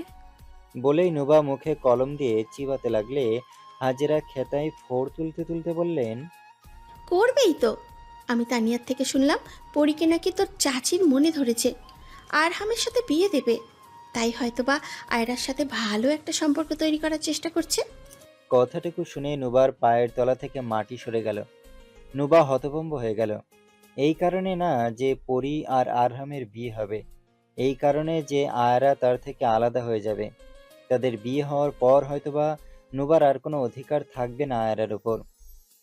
বলেই নুবা মুখে কলম দিয়ে চিবাতে লাগলে হাজেরা খেতায় ফোড় তুলতে তুলতে বললেন, করবেই তো। আমি তানিয়ার থেকে শুনলাম পরীকে নাকি তোর চাচির মনে ধরেছে, আরহামের সাথে বিয়ে দেবে, তাই হয়তোবা আয়রার সাথে ভালো একটা সম্পর্ক তৈরি করার চেষ্টা করছে। কথাটুকু শুনে নুবার পায়ের তলা থেকে মাটি সরে গেল। নুবা হতভম্ব হয়ে গেল। এই কারণে না যে পরি আর আরহামের বিয়ে হবে, এই কারণে যে আয়রা তার থেকে আলাদা হয়ে যাবে। তাদের বিয়ে হওয়ার পর হয়তোবা নুবার আর কোনো অধিকার থাকবে না আয়রার উপর।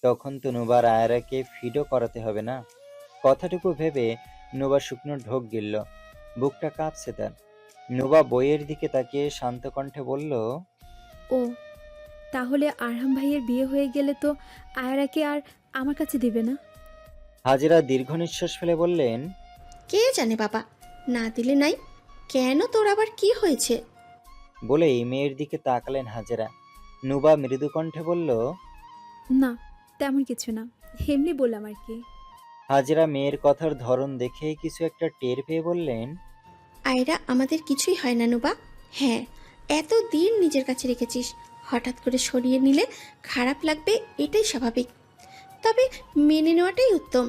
তখন তো নুবার আয়রাকে ফিডও করাতে হবে না। কথাটুকু ভেবে নুবা শুকনো ঢোক গিলল। বুকটা কাঁপছে তার। নুবা বইয়ের দিকে তাকিয়ে শান্ত কণ্ঠে বলল, ও, তাহলে আরহাম ভাইয়ের বিয়ে হয়ে গেলে তো আয়রাকে আর আমার কাছে দিবে না? হাজেরা দীর্ঘ নিঃশ্বাস ফেলে বললেন, কে জানে বাবা, না দিলে নাই। কেন, তোর আবার কি হয়েছে? বলেই মেয়ের দিকে তাকালেন হাজেরা। নুবা মৃদু কণ্ঠে বলল, না, তেমন কিছু না, এমনি বললাম আর কি। হাজেরা মেয়ের কথার ধরন দেখে কিছু একটা টের পেয়ে বললেন, আয়রা, আমাদের কিছুই হয় না নুবা। হ্যাঁ, এত দিন নিজের কাছে রেখেছিস, হঠাৎ করে সরিয়ে নিলে খারাপ লাগবে, এটাই স্বাভাবিক। তবে মেনে নেওয়াটাই উত্তম,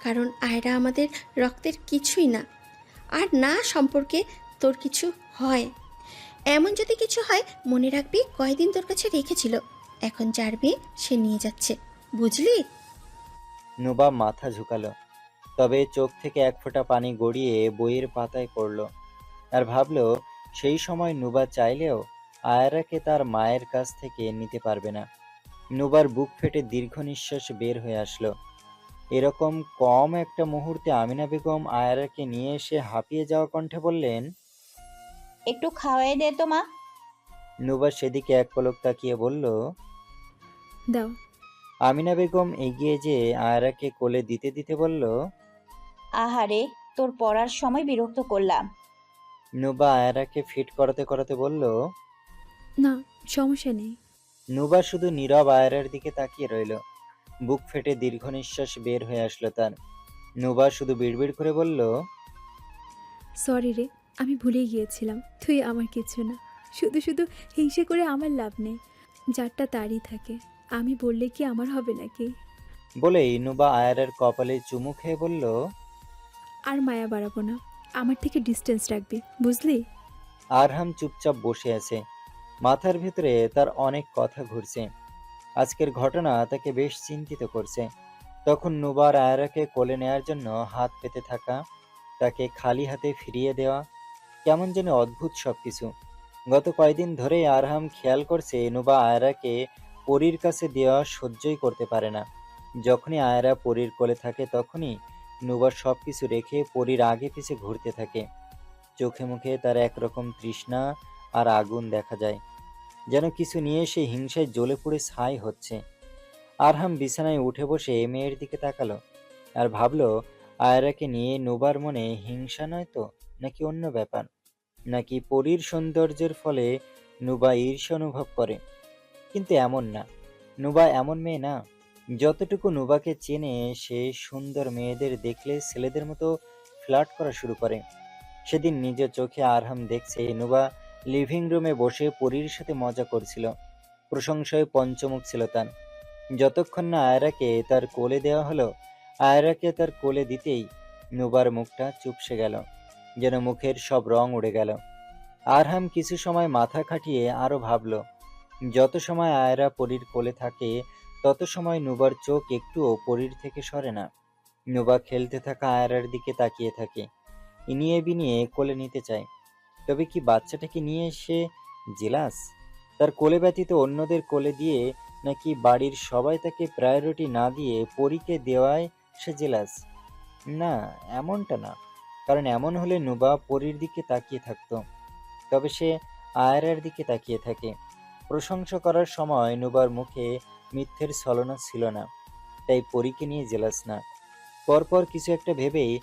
কারণ আয়রা আমাদের রক্তের কিছুই না। আর না সম্পর্কে তোর কিছু হয়, এমন যদি কিছু হয় মনে রাখবি কয়দিন তোর কাছে রেখেছিল, এখন যার মেয়ে সে নিয়ে যাচ্ছে, বুঝলি? নুবা মাথা ঝুঁকালো, তবে চোখ থেকে এক ফোঁটা পানি গড়িয়ে বইয়ের পাতায় পড়ল। আর ভাবলো সেই সময় নুবা চাইলেও আয়রাকে তার মায়ের কাছ থেকে নিতে পারবে না। নুবার বুক ফেটে দীর্ঘ নিঃশ্বাস বের হয়ে আসলো। এরকম কম একটা মুহূর্তে আমিনা বেগম আয়রাকে নিয়ে এসে হাঁপিয়ে যাওয়া কণ্ঠে বললেন, একটু খাওয়াই দে তো মা। নুবা সেদিকে এক পলক তাকিয়ে বলল। দাও। আমিনা বেগম এগিয়ে যেয়ে আয়রাকে কোলে দিতে দিতে বলল। আহারে, তোর পড়ার সময় বিরক্ত করলাম। নুবা আয়রাকে ফিট করাতে করাতে বলল। না, সমস্যা নেই। নুবা শুধু নীরব আয়রার দিকে তাকিয়ে রইল। বুক ফেটে দীর্ঘ নিঃশ্বাস বের হয়ে আসলো তার। নুবা শুধু বিড়বিড় করে বলল, সরি রে, আমি ভুলে গিয়েছিলাম তুই আমার কিছু না। শুধু শুধু হিংসে করে আমার লাভ নেই, যারটা তারই থাকে। আমি বললে কি আমার হবে নাকি? বলেই নুবা আয়রার কপালে চুমু খেয়ে বলল। আর মায়া বাড়াবো না, আমার থেকে ডিস্টেন্স রাখবি, বুঝলি? আরহাম চুপচাপ বসে আছে। মাথার ভেতরে তার অনেক কথা ঘুরছে। আজকের ঘটনা তাকে বেশ চিন্তিত করছে। তখন নুবার আয়রাকে কোলে নেয়ার জন্য হাত পেতে থাকা, তাকে খালি হাতে ফিরিয়ে দেওয়া, কেমন যেন অদ্ভুত সবকিছু। গত কয়দিন ধরেই আরহাম খেয়াল করছে নুবা আয়রাকে পরীর কাছে দেওয়া সহ্যই করতে পারে না। যখনই আয়রা পরীর কোলে থাকে তখনই নুবা সবকিছু রেখে পরীর আগে পিছে ঘুরতে থাকে। চোখে মুখে তার একরকম তৃষ্ণা আর আগুন দেখা যায়, যেন কিছু নিয়ে সে হিংসায় জ্বলে পুড়ে ছাই হচ্ছে। আরহাম বিছানায় উঠে বসে মেয়ের দিকে তাকালো আর ভাবলো, আয়রাকে নিয়ে নুবার মনে হিংসা নয় তো, নাকি অন্য ব্যাপার, নাকি পরীর সৌন্দর্যের ফলে নুবা ঈর্ষা অনুভব করে। কিন্তু এমন না, নুবা এমন মেয়ে না। যতটুকু নুবাকে চেনে, সে সুন্দর মেয়েদের দেখলে ছেলেদের মতো ফ্লার্ট করা শুরু করে। সেদিন নিজের চোখে আরহাম দেখছে নুবা লিভিং রুমে বসে পরীর সাথে মজা করছিল। প্রশংসায় পঞ্চমুখ ছিল তার। যতক্ষণ না আয়রাকে তার কোলে দেওয়া হলো, আয়রাকে তার কোলে দিতেই নুবার মুখটা চুপসে গেল, যেন মুখের সব রং উড়ে গেল। আরহাম কিছু সময় মাথা খাটিয়ে আরো ভাবল। যত সময় আয়রা পরীর কোলে থাকে তত সময় নুবার চোখ একটুও পরীর থেকে সরে না। নুবা খেলতে থাকা আয়রার দিকে তাকিয়ে থাকে, ইনিয়ে বিনিয়ে কোলে নিতে চায়। তবে কি বাচ্চাটাকে নিয়ে সে জেলাস? তার কোলে ব্যতীত অন্যদের কোলে দিয়ে, নাকি বাড়ির সবাই তাকে প্রায়োরিটি না দিয়ে পরীকে দেওয়ায় সে জেলাস? না, এমনটা না। কারণ এমন হলে নুবা পরীর দিকে তাকিয়ে থাকতো। তবে সে আয়রার দিকে তাকিয়ে থাকে। প্রশংসা করার সময় নুবার মুখে মিথ্যের ছলনা ছিল না, তাই পরীকে নিয়ে জেলাস না। পরপর কিছু একটা ভেবেই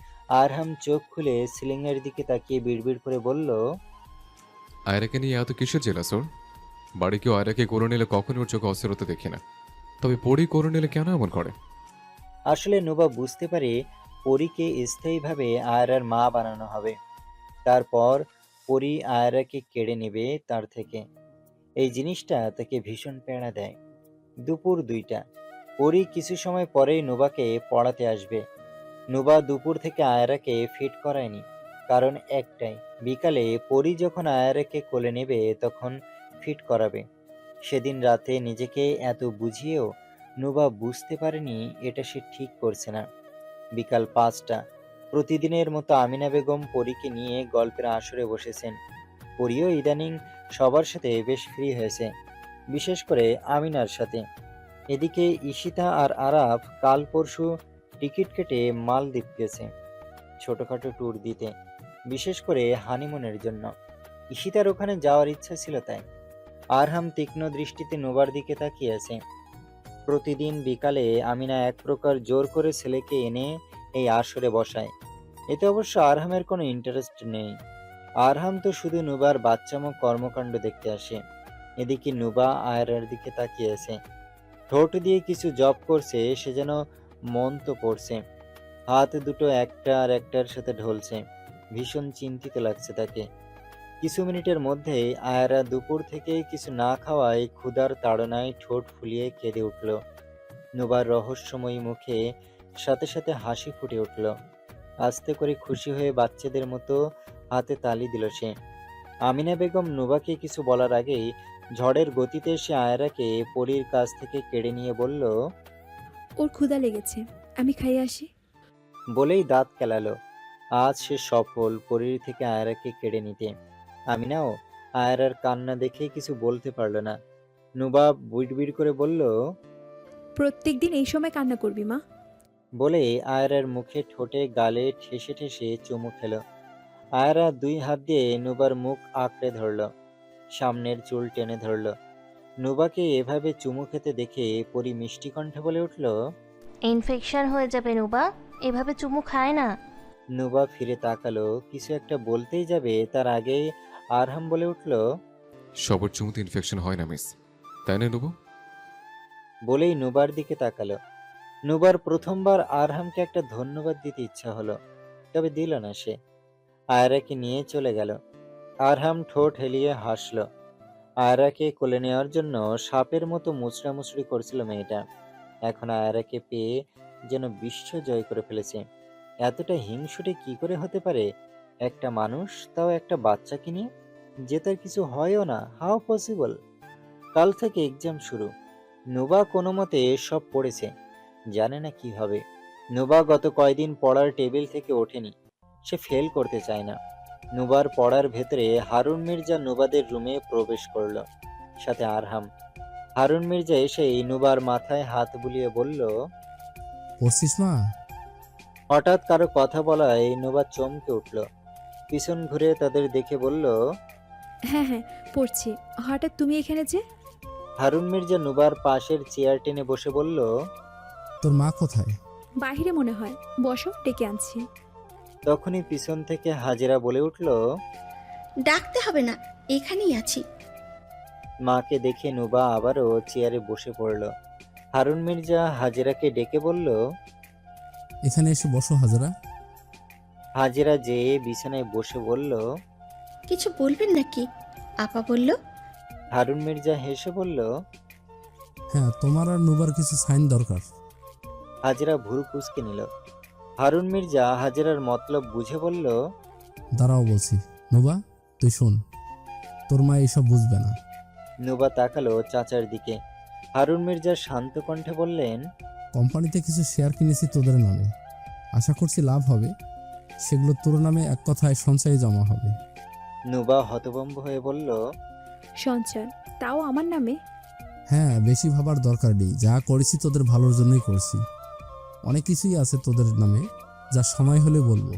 আরহাম চোখ খুলে সিলিংয়ের দিকে তাকিয়ে বিড়বিড় করে বলল। আয়রাকে নিয়ে এত কিসের জেলাস ওর? বাড়ি কেউ আয়রাকে করে নিলে কখনই ওর চোখে অস্থিরতা দেখি না, তবে পরি করে নিলে কেন এমন করে? আসলে নুবা বুঝতে পারে পরীকে স্থায়ীভাবে আয়রার মা বানানো হবে। তারপর পরী আয়রাকে কেড়ে নেবে তার থেকে। এই জিনিসটা তাকে ভীষণ প্রেরণা দেয়। দুপুর 2টা। পরী কিছু সময় পরেই নুবাকে পড়াতে আসবে। নুবা দুপুর থেকে আয়রাকে ফিট করায়নি, কারণ একটাই, বিকালে পরী যখন আয়রাকে কোলে নেবে তখন ফিট করাবে। সেদিন রাতে নিজেকে এত বুঝিয়েও নুবা বুঝতে পারেনি এটা সে ঠিক করছে না। বিকাল 5টা। প্রতিদিনের মতো আমিনা বেগম পরীকে নিয়ে গল্পের আসরে বসেছেন। পরীও ইদানিং সবার সাথে বেশ ফ্রি হয়েছে, বিশেষ করে আমিনার সাথে। এদিকে ঈশিতা আর আরাফ কাল পরশু টিকিট কেটে মালদ্বীপ গেছে ছোটখাটো ট্যুর দিতে, বিশেষ করে হানিমুনের জন্য। ঈশিতার ওখানে যাওয়ার ইচ্ছা ছিল তাই। আরহাম তীক্ষ্ণ দৃষ্টিতে নোবার দিকে তাকিয়ে আছে। প্রতিদিন বিকালে আমিনা এক প্রকার জোর করে ছেলেকে এনে এই আসরে বসায়। এতে অবশ্য আরহামের কোনো ইন্টারেস্ট নেই। আরহাম তো শুধু নুবার বাচ্চামো কর্মকাণ্ড দেখতে আসে। এদিকে নুবা আয়রার দিকে তাকিয়ে আছে। ঠোঁট দিয়ে কিছু জব করছে, সে যেন মন্ত্র পড়ছে। হাত দুটো একটা আর একটার সাথে ঢলছে। ভীষণ চিন্তিত লাগছে তাকে। কিছু মিনিটের মধ্যেই আয়ারা দুপুর থেকে কিছু না খাওয়ায় ক্ষুধার তাড়নায় ঠোঁট ফুলিয়ে কেঁদে উঠল। নুবার রহস্যময়ী মুখে সাথে সাথে হাসি ফুটে উঠল। আস্তে করে খুশি হয়ে বাচ্চাদের মতো হাতে তালি দিল সে। আমিনা বেগম নুবাকে কিছু বলার আগেই ঝড়ের গতিতে সে আয়রাকে পরীর কাছ থেকে কেড়ে নিয়ে বলল, ওর ক্ষুধা লেগেছে, আমি খাইয়ে আসি। বলেই দাঁত কেলালো। আজ সে সফল পরীর থেকে আয়রাকে কেড়ে নিতে। আমিনাও আয়রার কান্না দেখে কিছু বলতে পারল না। নুবা বিড়বিড় করে বলল, প্রত্যেক দিন এই সময় কান্না করবি মা? বলে আয়রার মুখে ঠোঁটে গালে ঠেসে ঠেসে চুমু খেল। আয়রা 2 হাত দিয়ে নুবার মুখ আঁকড়ে ধরল, সামনের চুল টেনে ধরল। নুবাকে এভাবে চুমু খেতে দেখে পরি মিষ্টি কণ্ঠে বলে উঠল। ইনফেকশন হয়ে যাবে নুবা, এভাবে চুমু খায় না। নুবা ফিরে তাকালো, কিছু একটা বলতেই যাবে তার আগেই আরহাম বলে উঠল। সবার চুমুতে ইনফেকশন হয় না মিস, তাই না নুবু? বলেই নুবার দিকে তাকালো। নুবার প্রথমবার আরহামকে একটা ধন্যবাদ দিতে ইচ্ছা হলো, তবে দিল না সে। আয়রাকে নিয়ে চলে গেল। আরহাম ঠোঁট হেলিয়ে হাসল। আয়রাকে কোলে নেওয়ার জন্য সাপের মতো মুচড়ামুচড়ি করছিল মেয়েটা। এখন আয়রাকে পেয়ে যেন বিশ্ব জয় করে ফেলেছে। এতটা হিংসুটে কি করে হতে পারে একটা মানুষ, তাও একটা বাচ্চাকে নিয়ে, যে তার কিছু হয়ও না? How possible? কাল থেকে এক্সাম শুরু। নুবা কোনো মতে সব পড়েছে, জানে না কি হবে। নুবা গত কয়দিন পড়ার টেবিল থেকে ওঠেনি, সে ফেল করতে চায় না। নুবার পড়ার ভেতরে হারুন মির্জা নুবাদের রুমে প্রবেশ করলো, সাথে আরহাম। হারুন মির্জা এসেই নুবার মাথায় হাত বুলিয়ে বলল, পড়ছিস মা? হঠাৎ কারো কথা বলায় নুবা চমকে উঠল। পিছন ঘুরে তাদের দেখে বলল, হ্যাঁ হ্যাঁ পড়ছি। হঠাৎ তুমি এখানে যে? হারুন মির্জা নুবার পাশের চেয়ার টেনে বসে বলল, তোর মা কোথায়? বাহিরে মনে হয়, বসো, ডেকে আনছি। তখনই পিছন থেকে হাজেরা বলে উঠল, ডাকতে হবে না, এখানেই আছি। মাকে দেখে নুবা আবারও চেয়ারে বসে পড়ল। হারুন মির্জা হাজেরাকে ডেকে বলল, এখানে এসে বসো হাজারা। হাজেরা যেয়ে বিছানায় বসে বলল, কিছু বলবেন নাকি? আপা বলল। হারুন মির্জা হেসে বলল, হ্যাঁ, তোমার আর নুবার কিছু সাইন দরকার। হাজেরা ভুরু কুঁচকে নিল। হারুন মির্জা হাজেরার মতলব বুঝে বলল, দাঁড়াও বলছি। নুবা, তুই শোন, তোর মা এইসব বুঝবে না। নুবা তাকালো চাচার দিকে। হারুন মির্জা শান্ত কণ্ঠে বললেন, কোম্পানিতে কিছু শেয়ার কিনেছি তোদের নামে, আশা করছি লাভ হবে। সেগুলো তোর নামে এক কথায় সঞ্চয়ে জমা হবে। নুবা হতভম্ব হয়ে বলল, সঞ্চয়? তাও আমার নামে? হ্যাঁ, বেশি ভাবার দরকার নেই, যা করেছি তোদের ভালোর জন্যই করছি। অনেক কিছুই আছে তোদের নামে, যা সময় হলে বলবো।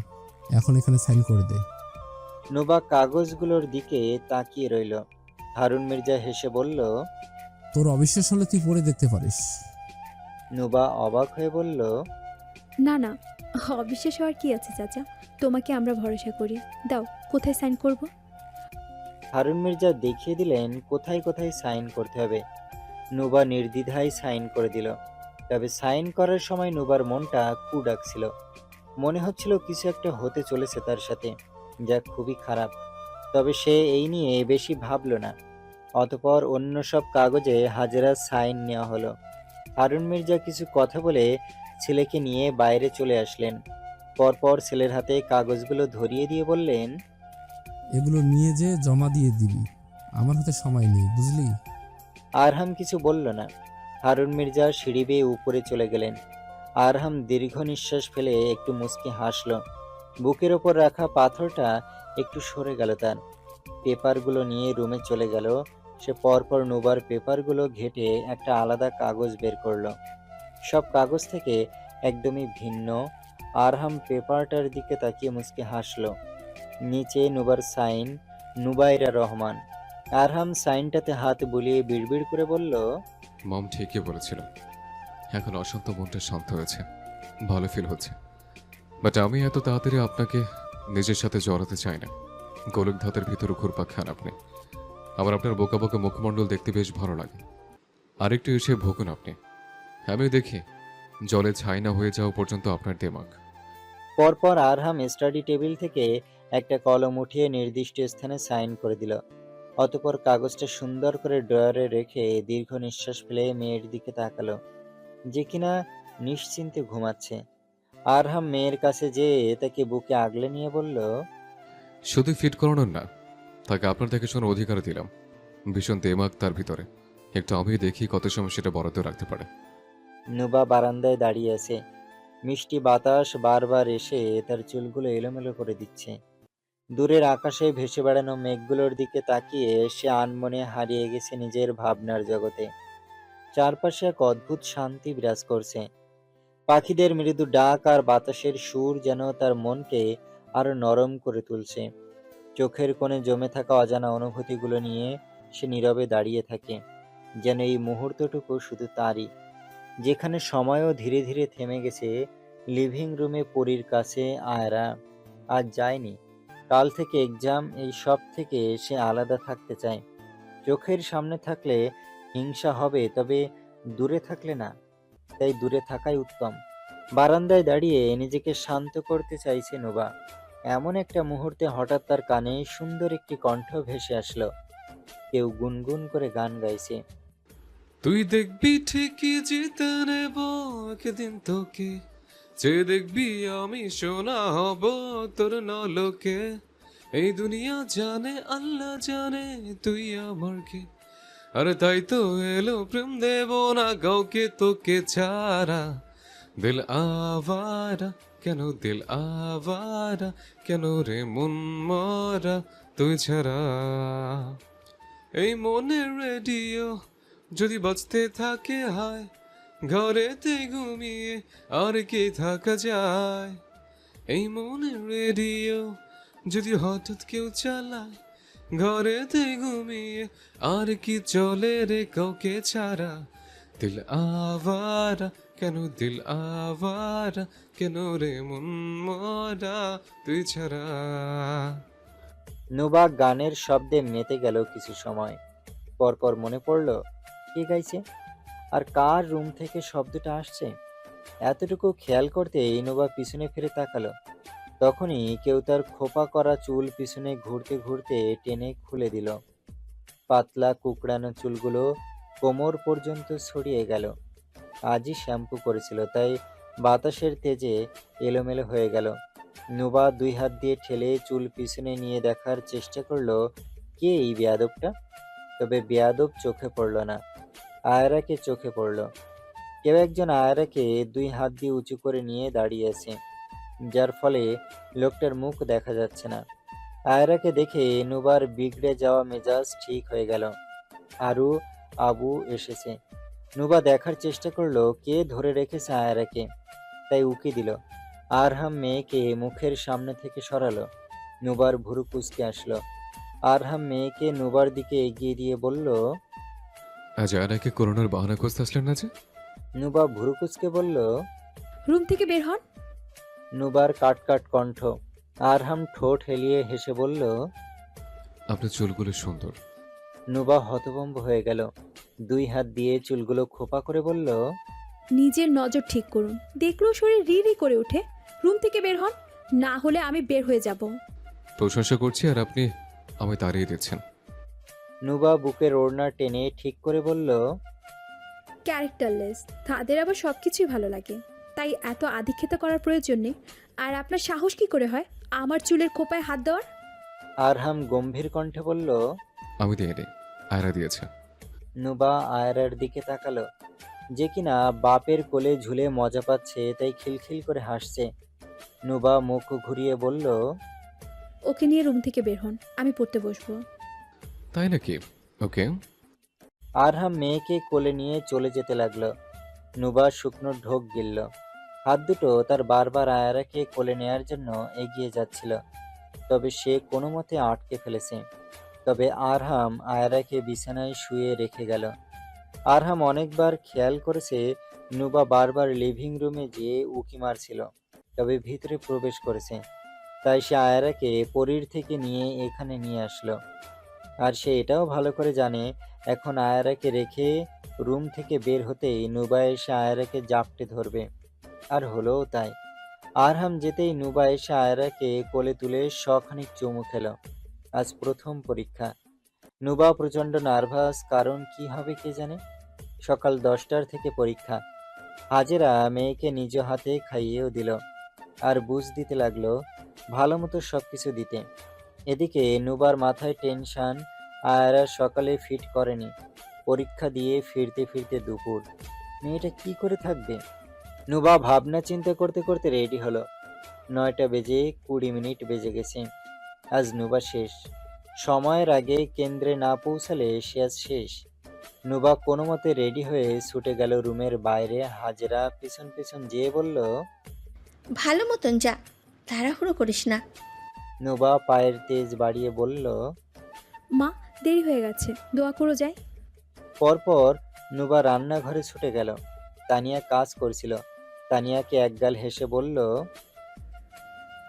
এখন এখানে সাইন করে দে। নুবা কাগজগুলোর দিকে তাকিয়ে রইল। হারুন মির্জা হেসে বলল, তোর অবিশ্বাস হলে তুই পড়ে দেখতে পারিস। নুবা অবাক হয়ে বলল, না না, অবিশ্বাস হওয়ার কি আছে চাচা, তোমাকে আমরা ভরসা করি। দাও, কোথায় সাইন করব? হারুন মির্জা দেখিয়ে দিলেন কোথায় কোথায় সাইন করতে হবে। নুবা নির্দ্বিধায় সাইন করে দিল। তবে সাইন করার সময় নুবার মনটা কু ডাকছিল। মনে হচ্ছিল কিছু একটা হতে চলেছে তার সাথে, যা খুবই খারাপ। তবে সে এই নিয়ে বেশি ভাবল না। অতঃপর অন্য সব কাগজে হাজেরা সাইন নেওয়া হলো। হারুন মির্জা কিছু কথা বলে ছেলেকে নিয়ে বাইরে চলে আসলেন। পরপর ছেলের হাতে কাগজগুলো ধরিয়ে দিয়ে বললেন, এগুলো নিয়ে যে জমা দিয়ে দিবি, আমার হাতে সময় নেই, বুঝলি? আরহাম কিছু বলল না। হারুন মির্জা সিঁড়ি বেয়ে উপরে চলে গেলেন। আরহাম দীর্ঘ নিঃশ্বাস ফেলে একটু মুচকি হাসল। বুকের ওপর রাখা পাথরটা একটু সরে গেল তার। পেপারগুলো নিয়ে রুমে চলে গেল। সে পরপর নুবার পেপারগুলো ঘেটে একটা আলাদা কাগজ বের করলো। সব কাগজ থেকে একদমই ভিন্ন। আরহাম পেপারটার দিকে তাকিয়ে মুচকি হাসল। নিচে নুবার সাইন, নুবাইরা রহমান। আরহাম সাইনটাতে হাত বুলিয়ে বিড়বিড় করে বলল, মম ঠিকই বলেছিল, এখন অশান্ত মনটা শান্ত হয়েছে, ভালো ফিল হচ্ছে। বাট আমি এত তাড়াতাড়ি আপনাকে নিজের সাথে জড়াতে চাই না। গোলক ধাতের ভিতরে ঘুরপাক খান আপনি। আমার আপনার বোকা বোকা মুখমণ্ডল দেখতে বেশ ভালো লাগে। আরেকটু এসে ভোগুন আপনি। আমি দেখি জলে ছাই না হয়ে যাওয়া পর্যন্ত আপনার দেমাগ। পরপর আরহাম স্টাডি টেবিল থেকে একটা কলম উঠিয়ে নির্দিষ্ট স্থানে সাইন করে দিল। অতঃপর কাগজটা সুন্দর করে ড্রয়ারে রেখে দীর্ঘ নিঃশ্বাস ফেলে মেয়ের দিকে তাকালো, যে কিনা নিশ্চিন্তে ঘুমাচ্ছে। আরহাম মেয়ের কাছে যেয়ে তাকে বুকে আগলে নিয়ে বলল, শুধু ফিট করানোর না, তাকে আপনার দেখাশোনার অধিকার দিলাম। ভীষণ দেমাগ তার ভিতরে, একটু আমি দেখি কত সময় সেটা বরাদ্দ রাখতে পারে। নুবা বারান্দায় দাঁড়িয়ে আছে। মিষ্টি বাতাস বারবার এসে তার চুলগুলো এলোমেলো করে দিচ্ছে। দূরের আকাশে ভেসে বেড়ানো মেঘগুলোর দিকে তাকিয়ে সে আনমনে হারিয়ে গেছে নিজের ভাবনার জগতে। চারপাশে এক অদ্ভুত শান্তি বিরাজ করছে। পাখিদের মৃদু ডাক আর বাতাসের সুর যেন তার মনকে আরো নরম করে তুলছে। চোখের কোণে জমে থাকা অজানা অনুভূতিগুলো নিয়ে সে নীরবে দাঁড়িয়ে থাকে, যেন এই মুহূর্তটুকু শুধু তারই, যেখানে সময়ও ধীরে ধীরে থেমে গেছে। লিভিং রুমে পরীর কাছে আয়রা আজ যায়নি। কাল থেকে এক্সাম, এই সব থেকে সে আলাদা থাকতে চায়। চোখের সামনে থাকলে হিংসা হবে, তবে দূরে থাকলে না, তাই দূরে থাকাই উত্তম। বারান্দায় দাঁড়িয়ে নিজেকে শান্ত করতে চাইছে নোবা। এমন একটা মুহূর্তে হঠাৎ তার কানে সুন্দর একটি কণ্ঠ ভেসে আসলো। কেউ গুনগুন করে গান গাইছে। তুই দেখবি ঠিকই জিতে নেব একদিন তোকে, যে দেখবি আমি সোনা হব তোর নলকে। এই দুনিয়া জানে, আল্লাহ জানে তুই আমার কে। আরে তাই তো এলো প্রেম দেব না কাউকে তোকে ছাড়া। দিল আওয়ারা কেন, দিল আওয়ারা কেন রে মন মরা তুই ছাড়া। এই মনের রেডিও যদি বাজতে থাকে হায়, ঘরেতে ঘুমিয়ে আর কি থাকা যায়। এই মনের রেডিও যদি হঠাৎ কেউ চালায়, ঘরেতে ঘুমিয়ে আর কি চলে রে কাউকে ছাড়া। দিল আওয়ারা কেন, দিল আওয়ারা কেন রে মন মরা তুই ছাড়া। নুবা গানের শব্দে মেতে গেল কিছু সময়। পরপর মনে পড়ল কে গাইছে আর কার রুম থেকে শব্দটা আসছে। এতটুকু খেয়াল করতেই নুবা পিছনে ফিরে তাকালো। তখনই কেউ তার খোপা করা চুল পিছনে ঘুরতে ঘুরতে টেনে খুলে দিল। পাতলা কুকড়ানো চুলগুলো কোমর পর্যন্ত ছড়িয়ে গেল। আজই শ্যাম্পু করেছিল, তাই বাতাসের তেজে এলোমেলো হয়ে গেল। নুবা দুই হাত দিয়ে ঠেলে চুল পিছনে নিয়ে দেখার চেষ্টা করলো কে এই বেয়াদবটা। তবে বেয়াদব চোখে পড়ল না, আয়রাকে চোখে পড়ল। কেউ একজন আয়রাকে দুই হাত দিয়ে উঁচু করে নিয়ে দাঁড়িয়ে আছে, যার ফলে লোকটার মুখ দেখা যাচ্ছে না। আয়রাকে দেখে নুবার বিগড়ে যাওয়া মেজাজ ঠিক হয়ে গেল। আরু আবু এসেছে। নুবা দেখার চেষ্টা করলো কে ধরে রেখেছে আয়রাকে, তাই উকি দিল। আরহাম মেয়েকে মুখের সামনে থেকে সরালো। নুবার ভুরু কুঁচকে আসলো। আরহাম মেয়েকে নুবার দিকে এগিয়ে দিয়ে বলল, আজ আর একে করোনার বাহানা খুঁজতে আসলেন না যে? নুবা ভুরু কুঁচকে বলল। রুম থেকে বের হন। নুবার কাট কাট কণ্ঠ। আরহাম ঠোঁট হেলিয়ে হেসে বলল। আপনার চুলগুলো সুন্দর। নুবা হতভম্ব হয়ে গেল। দুই হাত দিয়ে চুলগুলো খোপা করে বলল, নিজের নজর ঠিক করুন, দেখলেও শরীর রি রি করে ওঠে। রুম থেকে বের হন, না হলে আমি বের হয়ে যাব। প্রশংসা করছি আর আপনি আমায় তাড়িয়ে দিচ্ছেন। নুবা বুকের ওড়না টেনে ঠিক করে বলল, ক্যারেক্টারলেস, তাদের আবার সব কিছুই ভালো লাগে, তাই এত আধিক্ষেতা করার প্রয়োজন নেই। আর আপনার সাহস কি করে হয় আমার চুলের খোপায় হাত দেওয়ার? আরহাম গম্ভীর কণ্ঠে বলল। আমি দিইনি, আয়রা দিয়েছে। নুবা আয়রার দিকে তাকালো, যে কিনা বাপের কোলে ঝুলে মজা পাচ্ছে, তাই খিলখিল করে হাসছে। নুবা মুখ ঘুরিয়ে বলল, ওকে নিয়ে রুম থেকে বের হন, আমি পড়তে বসবো। তাই নাকি? ওকে। আরহাম মেয়েকে কোলে নিয়ে চলে যেতে লাগলো। নুবা শুকনো ঢোক গিলল। হাত দুটো তার বারবার আয়রাকে কোলে নেয়ার জন্য এগিয়ে যাচ্ছিল, তবে সে কোনো মতে আটকে ফেলেছে। তবে আরহাম আয়রাকে বিছানায় শুয়ে রেখে গেল। আরহাম অনেকবার খেয়াল করেছে নুবা বারবার লিভিং রুমে যেয়ে উকি মারছিল, তবে ভিতরে প্রবেশ করেছে। তাই সে আয়রাকে পরীর থেকে নিয়ে এখানে নিয়ে আসলো। আর সে এটাও ভালো করে জানে এখন আয়ারাকে রেখে রুম থেকে বের হতেই নুবা এসে আয়ারাকে জাপটে ধরবে। আর হলোও তাই। আরহাম যেতেই নুবা এসে আয়ারাকে কোলে তুলে শখানিক চুমু খেল। আজ প্রথম পরীক্ষা। নুবা প্রচণ্ড নার্ভাস, কারণ কি হবে কে জানে। সকাল 10টার থেকে পরীক্ষা। হাজেরা মেয়েকে নিজ হাতে খাইয়েও দিল, আর বুঝ দিতে লাগলো ভালো মতো সবকিছু দিতে। এদিকে নুবার মাথায় টেনশন, আয়ারা সকালে ফিট করেনি, পরীক্ষা দিয়ে ফিরতে ফিরতে দুপুর। মেয়েটা কি করে থাকবে? নুবা ভাবনা চিন্তা করতে করতে রেডি হলো। 9টা বেজে 20 মিনিট বেজে গেছে। আজ নুবা শেষ। সময়ের আগে কেন্দ্রে না পৌঁছালে সে আজ শেষ। নুবা কোনো মতে রেডি হয়ে ছুটে গেল রুমের বাইরে। হাজেরা পিছন পিছন যেয়ে বলল, ভালো মতন যা, তাড়াহুড়ো করিস না। নুবা পায়ের তেজ বাড়িয়ে বলল। মা, দেরি হয়ে গেছে, দোয়া করো যাই। পরপর নুবা রান্নাঘরে ছুটে গেল। তানিয়া কাজ করছিল। তানিয়াকে একগাল হেসে বলল,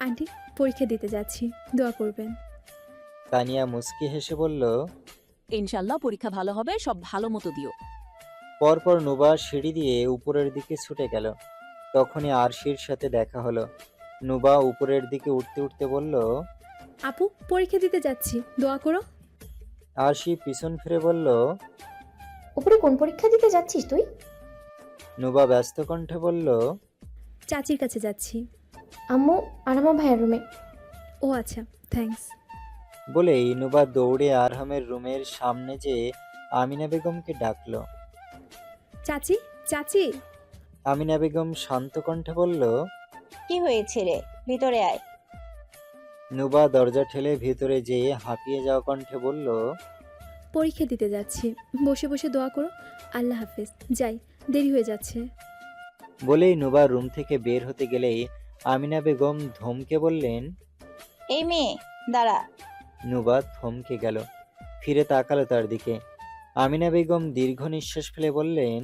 আন্টি, পরীক্ষা দিতে যাচ্ছি, দোয়া করবেন। তানিয়া মুচকি হেসে বলল। ইনশাল্লাহ পরীক্ষা ভালো হবে, সব ভালো মতো দিও। পরপর নুবা সিঁড়ি দিয়ে উপরের দিকে ছুটে গেল। তখনই আরশির সাথে দেখা হলো। নুবা উপরের দিকে উঠতে উঠতে বলল, আপু, পরীক্ষা দিতে যাচ্ছি, দোয়া করো। আরশি পিছন ফিরে বলল। উপরে কোন পরীক্ষা দিতে যাচ্ছিস তুই? নুবা ব্যস্ত কণ্ঠে বলল, চাচির কাছে যাচ্ছি। আম্মু আর আমার ভাইয়ের রুমে। ও আচ্ছা, থ্যাঙ্কস। বলেই নুবা দৌড়ে আরহামের রুমের সামনে যেয়ে আমিনা বেগমকে ডাকল। চাচি, চাচি। আমিনা বেগম শান্ত কণ্ঠে বলল। কি হয়েছে রে, ভিতরে আয়। নুবা দরজা ঠেলে ভিতরে যেয়ে হাঁপিয়ে যাওয়া কণ্ঠে বলল, পরীক্ষা দিতে যাচ্ছি, বসে বসে দোয়া করো। আল্লাহ হাফেজ, যাই, দেরি হয়ে যাচ্ছে। বলেই নুবা রুম থেকে বের হতে গেলেই আমিনা বেগম ধমকে বললেন, এই মেয়ে, দাঁড়া। নুবা থমকে গেল, ফিরে তাকালো তার দিকে। আমিনা বেগম দীর্ঘ নিঃশ্বাস ফেলে বললেন,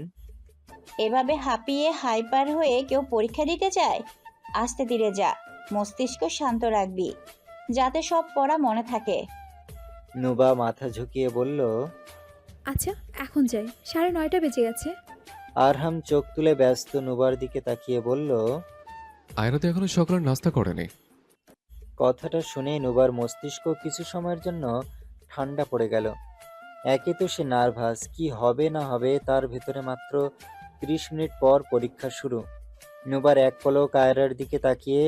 এভাবে হাঁপিয়ে হাইপার হয়ে কেউ পরীক্ষা দিতে চায়? আস্তে ধীরে যা, মস্তিষ্ক শান্ত রাখবি, যাতে সব পড়া মনে থাকে। নুবা মাথা ঝুঁকিয়ে বলল। আচ্ছা, এখন যাই, 9:30 বেজে গেছে। আরহাম চোখ তুলে ব্যস্ত নুবার দিকে তাকিয়ে বলল। আয়রা তো এখনো সকালের নাস্তা করেনি। কথাটা শুনে নুবার মস্তিষ্ক কিছু সময়ের জন্য ঠান্ডা পড়ে গেল। একে তো সে নার্ভাস, কি হবে না হবে তার ভেতরে, মাত্র 30 মিনিট পর পরীক্ষা শুরু। নুবার এক পলক আয়রার দিকে তাকিয়ে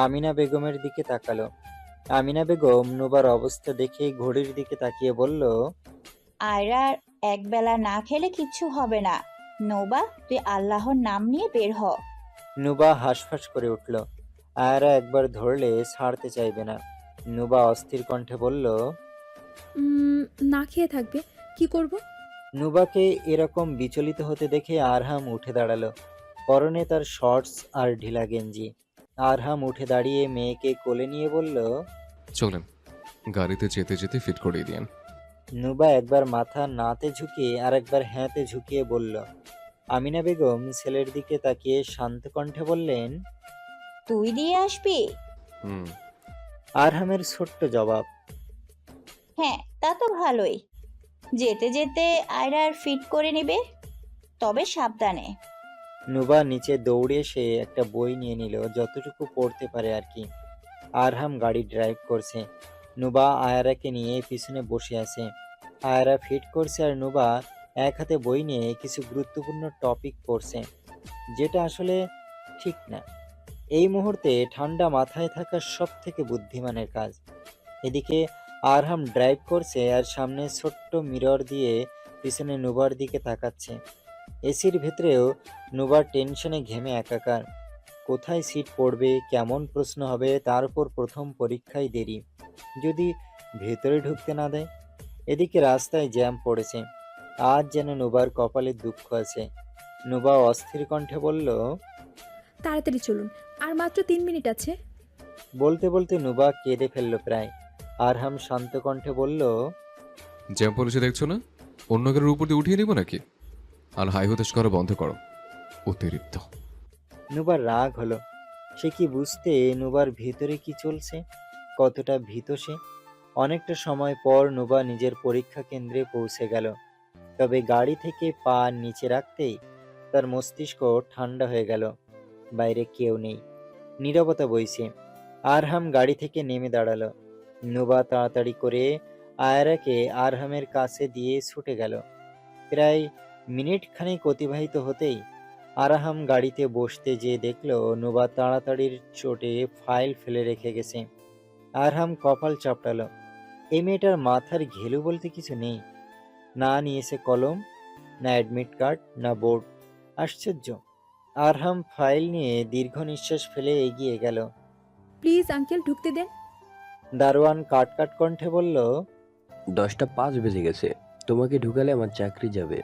আমিনা বেগমের দিকে তাকালো। আমিনা বেগম নুবার অবস্থা দেখে ঘড়ির দিকে তাকিয়ে বলল, আয়রার একবেলা না খেলে কিচ্ছু হবে না। নৌবা, তুই আল্লাহর নাম নিয়ে বের হ। নুবা হাঁসফাঁস করে উঠল। আয়রা একবার ধরলে ছাড়তে চাইবে না। নুবা অস্থির কণ্ঠে বলল। না খেয়ে থাকবে, কি করব? নুবাকে এরকম বিচলিত হতে দেখে আরহাম উঠে দাঁড়ালো। পরনে তার শর্টস আর ঢিলা গেঞ্জি। আরহাম উঠে দাঁড়িয়ে মেয়েকে কোলে নিয়ে বলল, চলেন, গাড়িতে যেতে যেতে ফিট করিয়ে দিয়েন। নুবা একবার মাথা নাতে ঝুঁকিয়ে আর একবার হ্যাঁতে ঝুঁকিয়ে বলল। আমিনা বেগম ছেলের দিকে তাকিয়ে শান্ত কণ্ঠে বললেন, তুই দিয়ে আসবি? হুম। আরহামের ছোট্ট জবাব। হ্যাঁ, তা তো ভালোই। যেতে যেতে আয়রার ফিট করে নিবে, তবে সাবধানে। নুবা নিচে দৌড়ে এসে একটা বই নিয়ে নিল, যতটুকু পড়তে পারে আর কি। আরহাম গাড়ি ড্রাইভ করছে। নুবা আয়ারাকে নিয়ে পিছনে বসে আছে। আয়ারা ফিট করছে আর নুবা এক হাতে বই নিয়ে কিছু গুরুত্বপূর্ণ টপিক পড়ছে, যেটা আসলে ঠিক না। এই মুহূর্তে ঠান্ডা মাথায় থাকা সব থেকে বুদ্ধিমানের কাজ। এদিকে আরহাম ড্রাইভ করছে আর সামনে ছোট্ট মিরর দিয়ে পিছনে নুবার দিকে তাকাচ্ছে। এসির ভেতরেও নুবার টেনশনে ঘেমে একাকার। কোথায় সিট পড়বে, কেমন প্রশ্ন হবে, তার উপর প্রথম পরীক্ষায় দেরি, যদি ভেতরে ঢুকতে না দেয়। এদিকে রাস্তায় জ্যাম পড়েছে। আজ যেন নুবার কপালে দুঃখ আছে। নুবা অস্থির কণ্ঠে বলল। তাড়াতাড়ি চলুন, আর মাত্র 3 মিনিট আছে। বলতে বলতে নুবা কেঁদে ফেলল প্রায়। আরহাম শান্ত কণ্ঠে বলল, জ্যাম পড়েছে দেখছো না, অন্য গাড়ির উপর দিয়ে উঠিয়ে নিব নাকি? আর হাই হতাশ করা বন্ধ করো, অতিরিক্ত। নুবার রাগ হলো। সে কি বুঝতে নুবার ভিতরে কি চলছে, কতটা ভীত সে। অনেকটা সময় পর নুবা নিজের পরীক্ষা কেন্দ্রে পৌঁছে গেল। তবে গাড়ি থেকে পা নিচে রাখতেই তার মস্তিষ্ক ঠান্ডা হয়ে গেল। বাইরে কেউ নেই, নীরবতা বইছে। আরহাম গাড়ি থেকে নেমে দাঁড়ালো। নুবা তাড়াতাড়ি করে আয়রাকে আরহামের কাছে দিয়ে ছুটে গেল। প্রায় মিনিট খানেক অতিবাহিত হতেই আরহাম গাড়িতে বসতে যেয়ে দেখলো নুবা তাড়াতাড়ির চোটে ফাইল ফেলে রেখে গেছে। আরহাম কপাল চাপড়ালো। এই মেয়েটার মাথার ঘেলু বলতে কিছু নেই। না নিয়েছে কলম, না অ্যাডমিট কার্ড, না বোর্ড। আশ্চর্য। আরহাম ফাইল নিয়ে দীর্ঘ নিঃশ্বাস ফেলে এগিয়ে গেল। প্লিজ আঙ্কেল ঢুকতে দেন। দারোয়ান কাট কণ্ঠে বলল, 10টা 5 বেজে গেছে, তোমাকে ঢুকালে আমার চাকরি যাবে।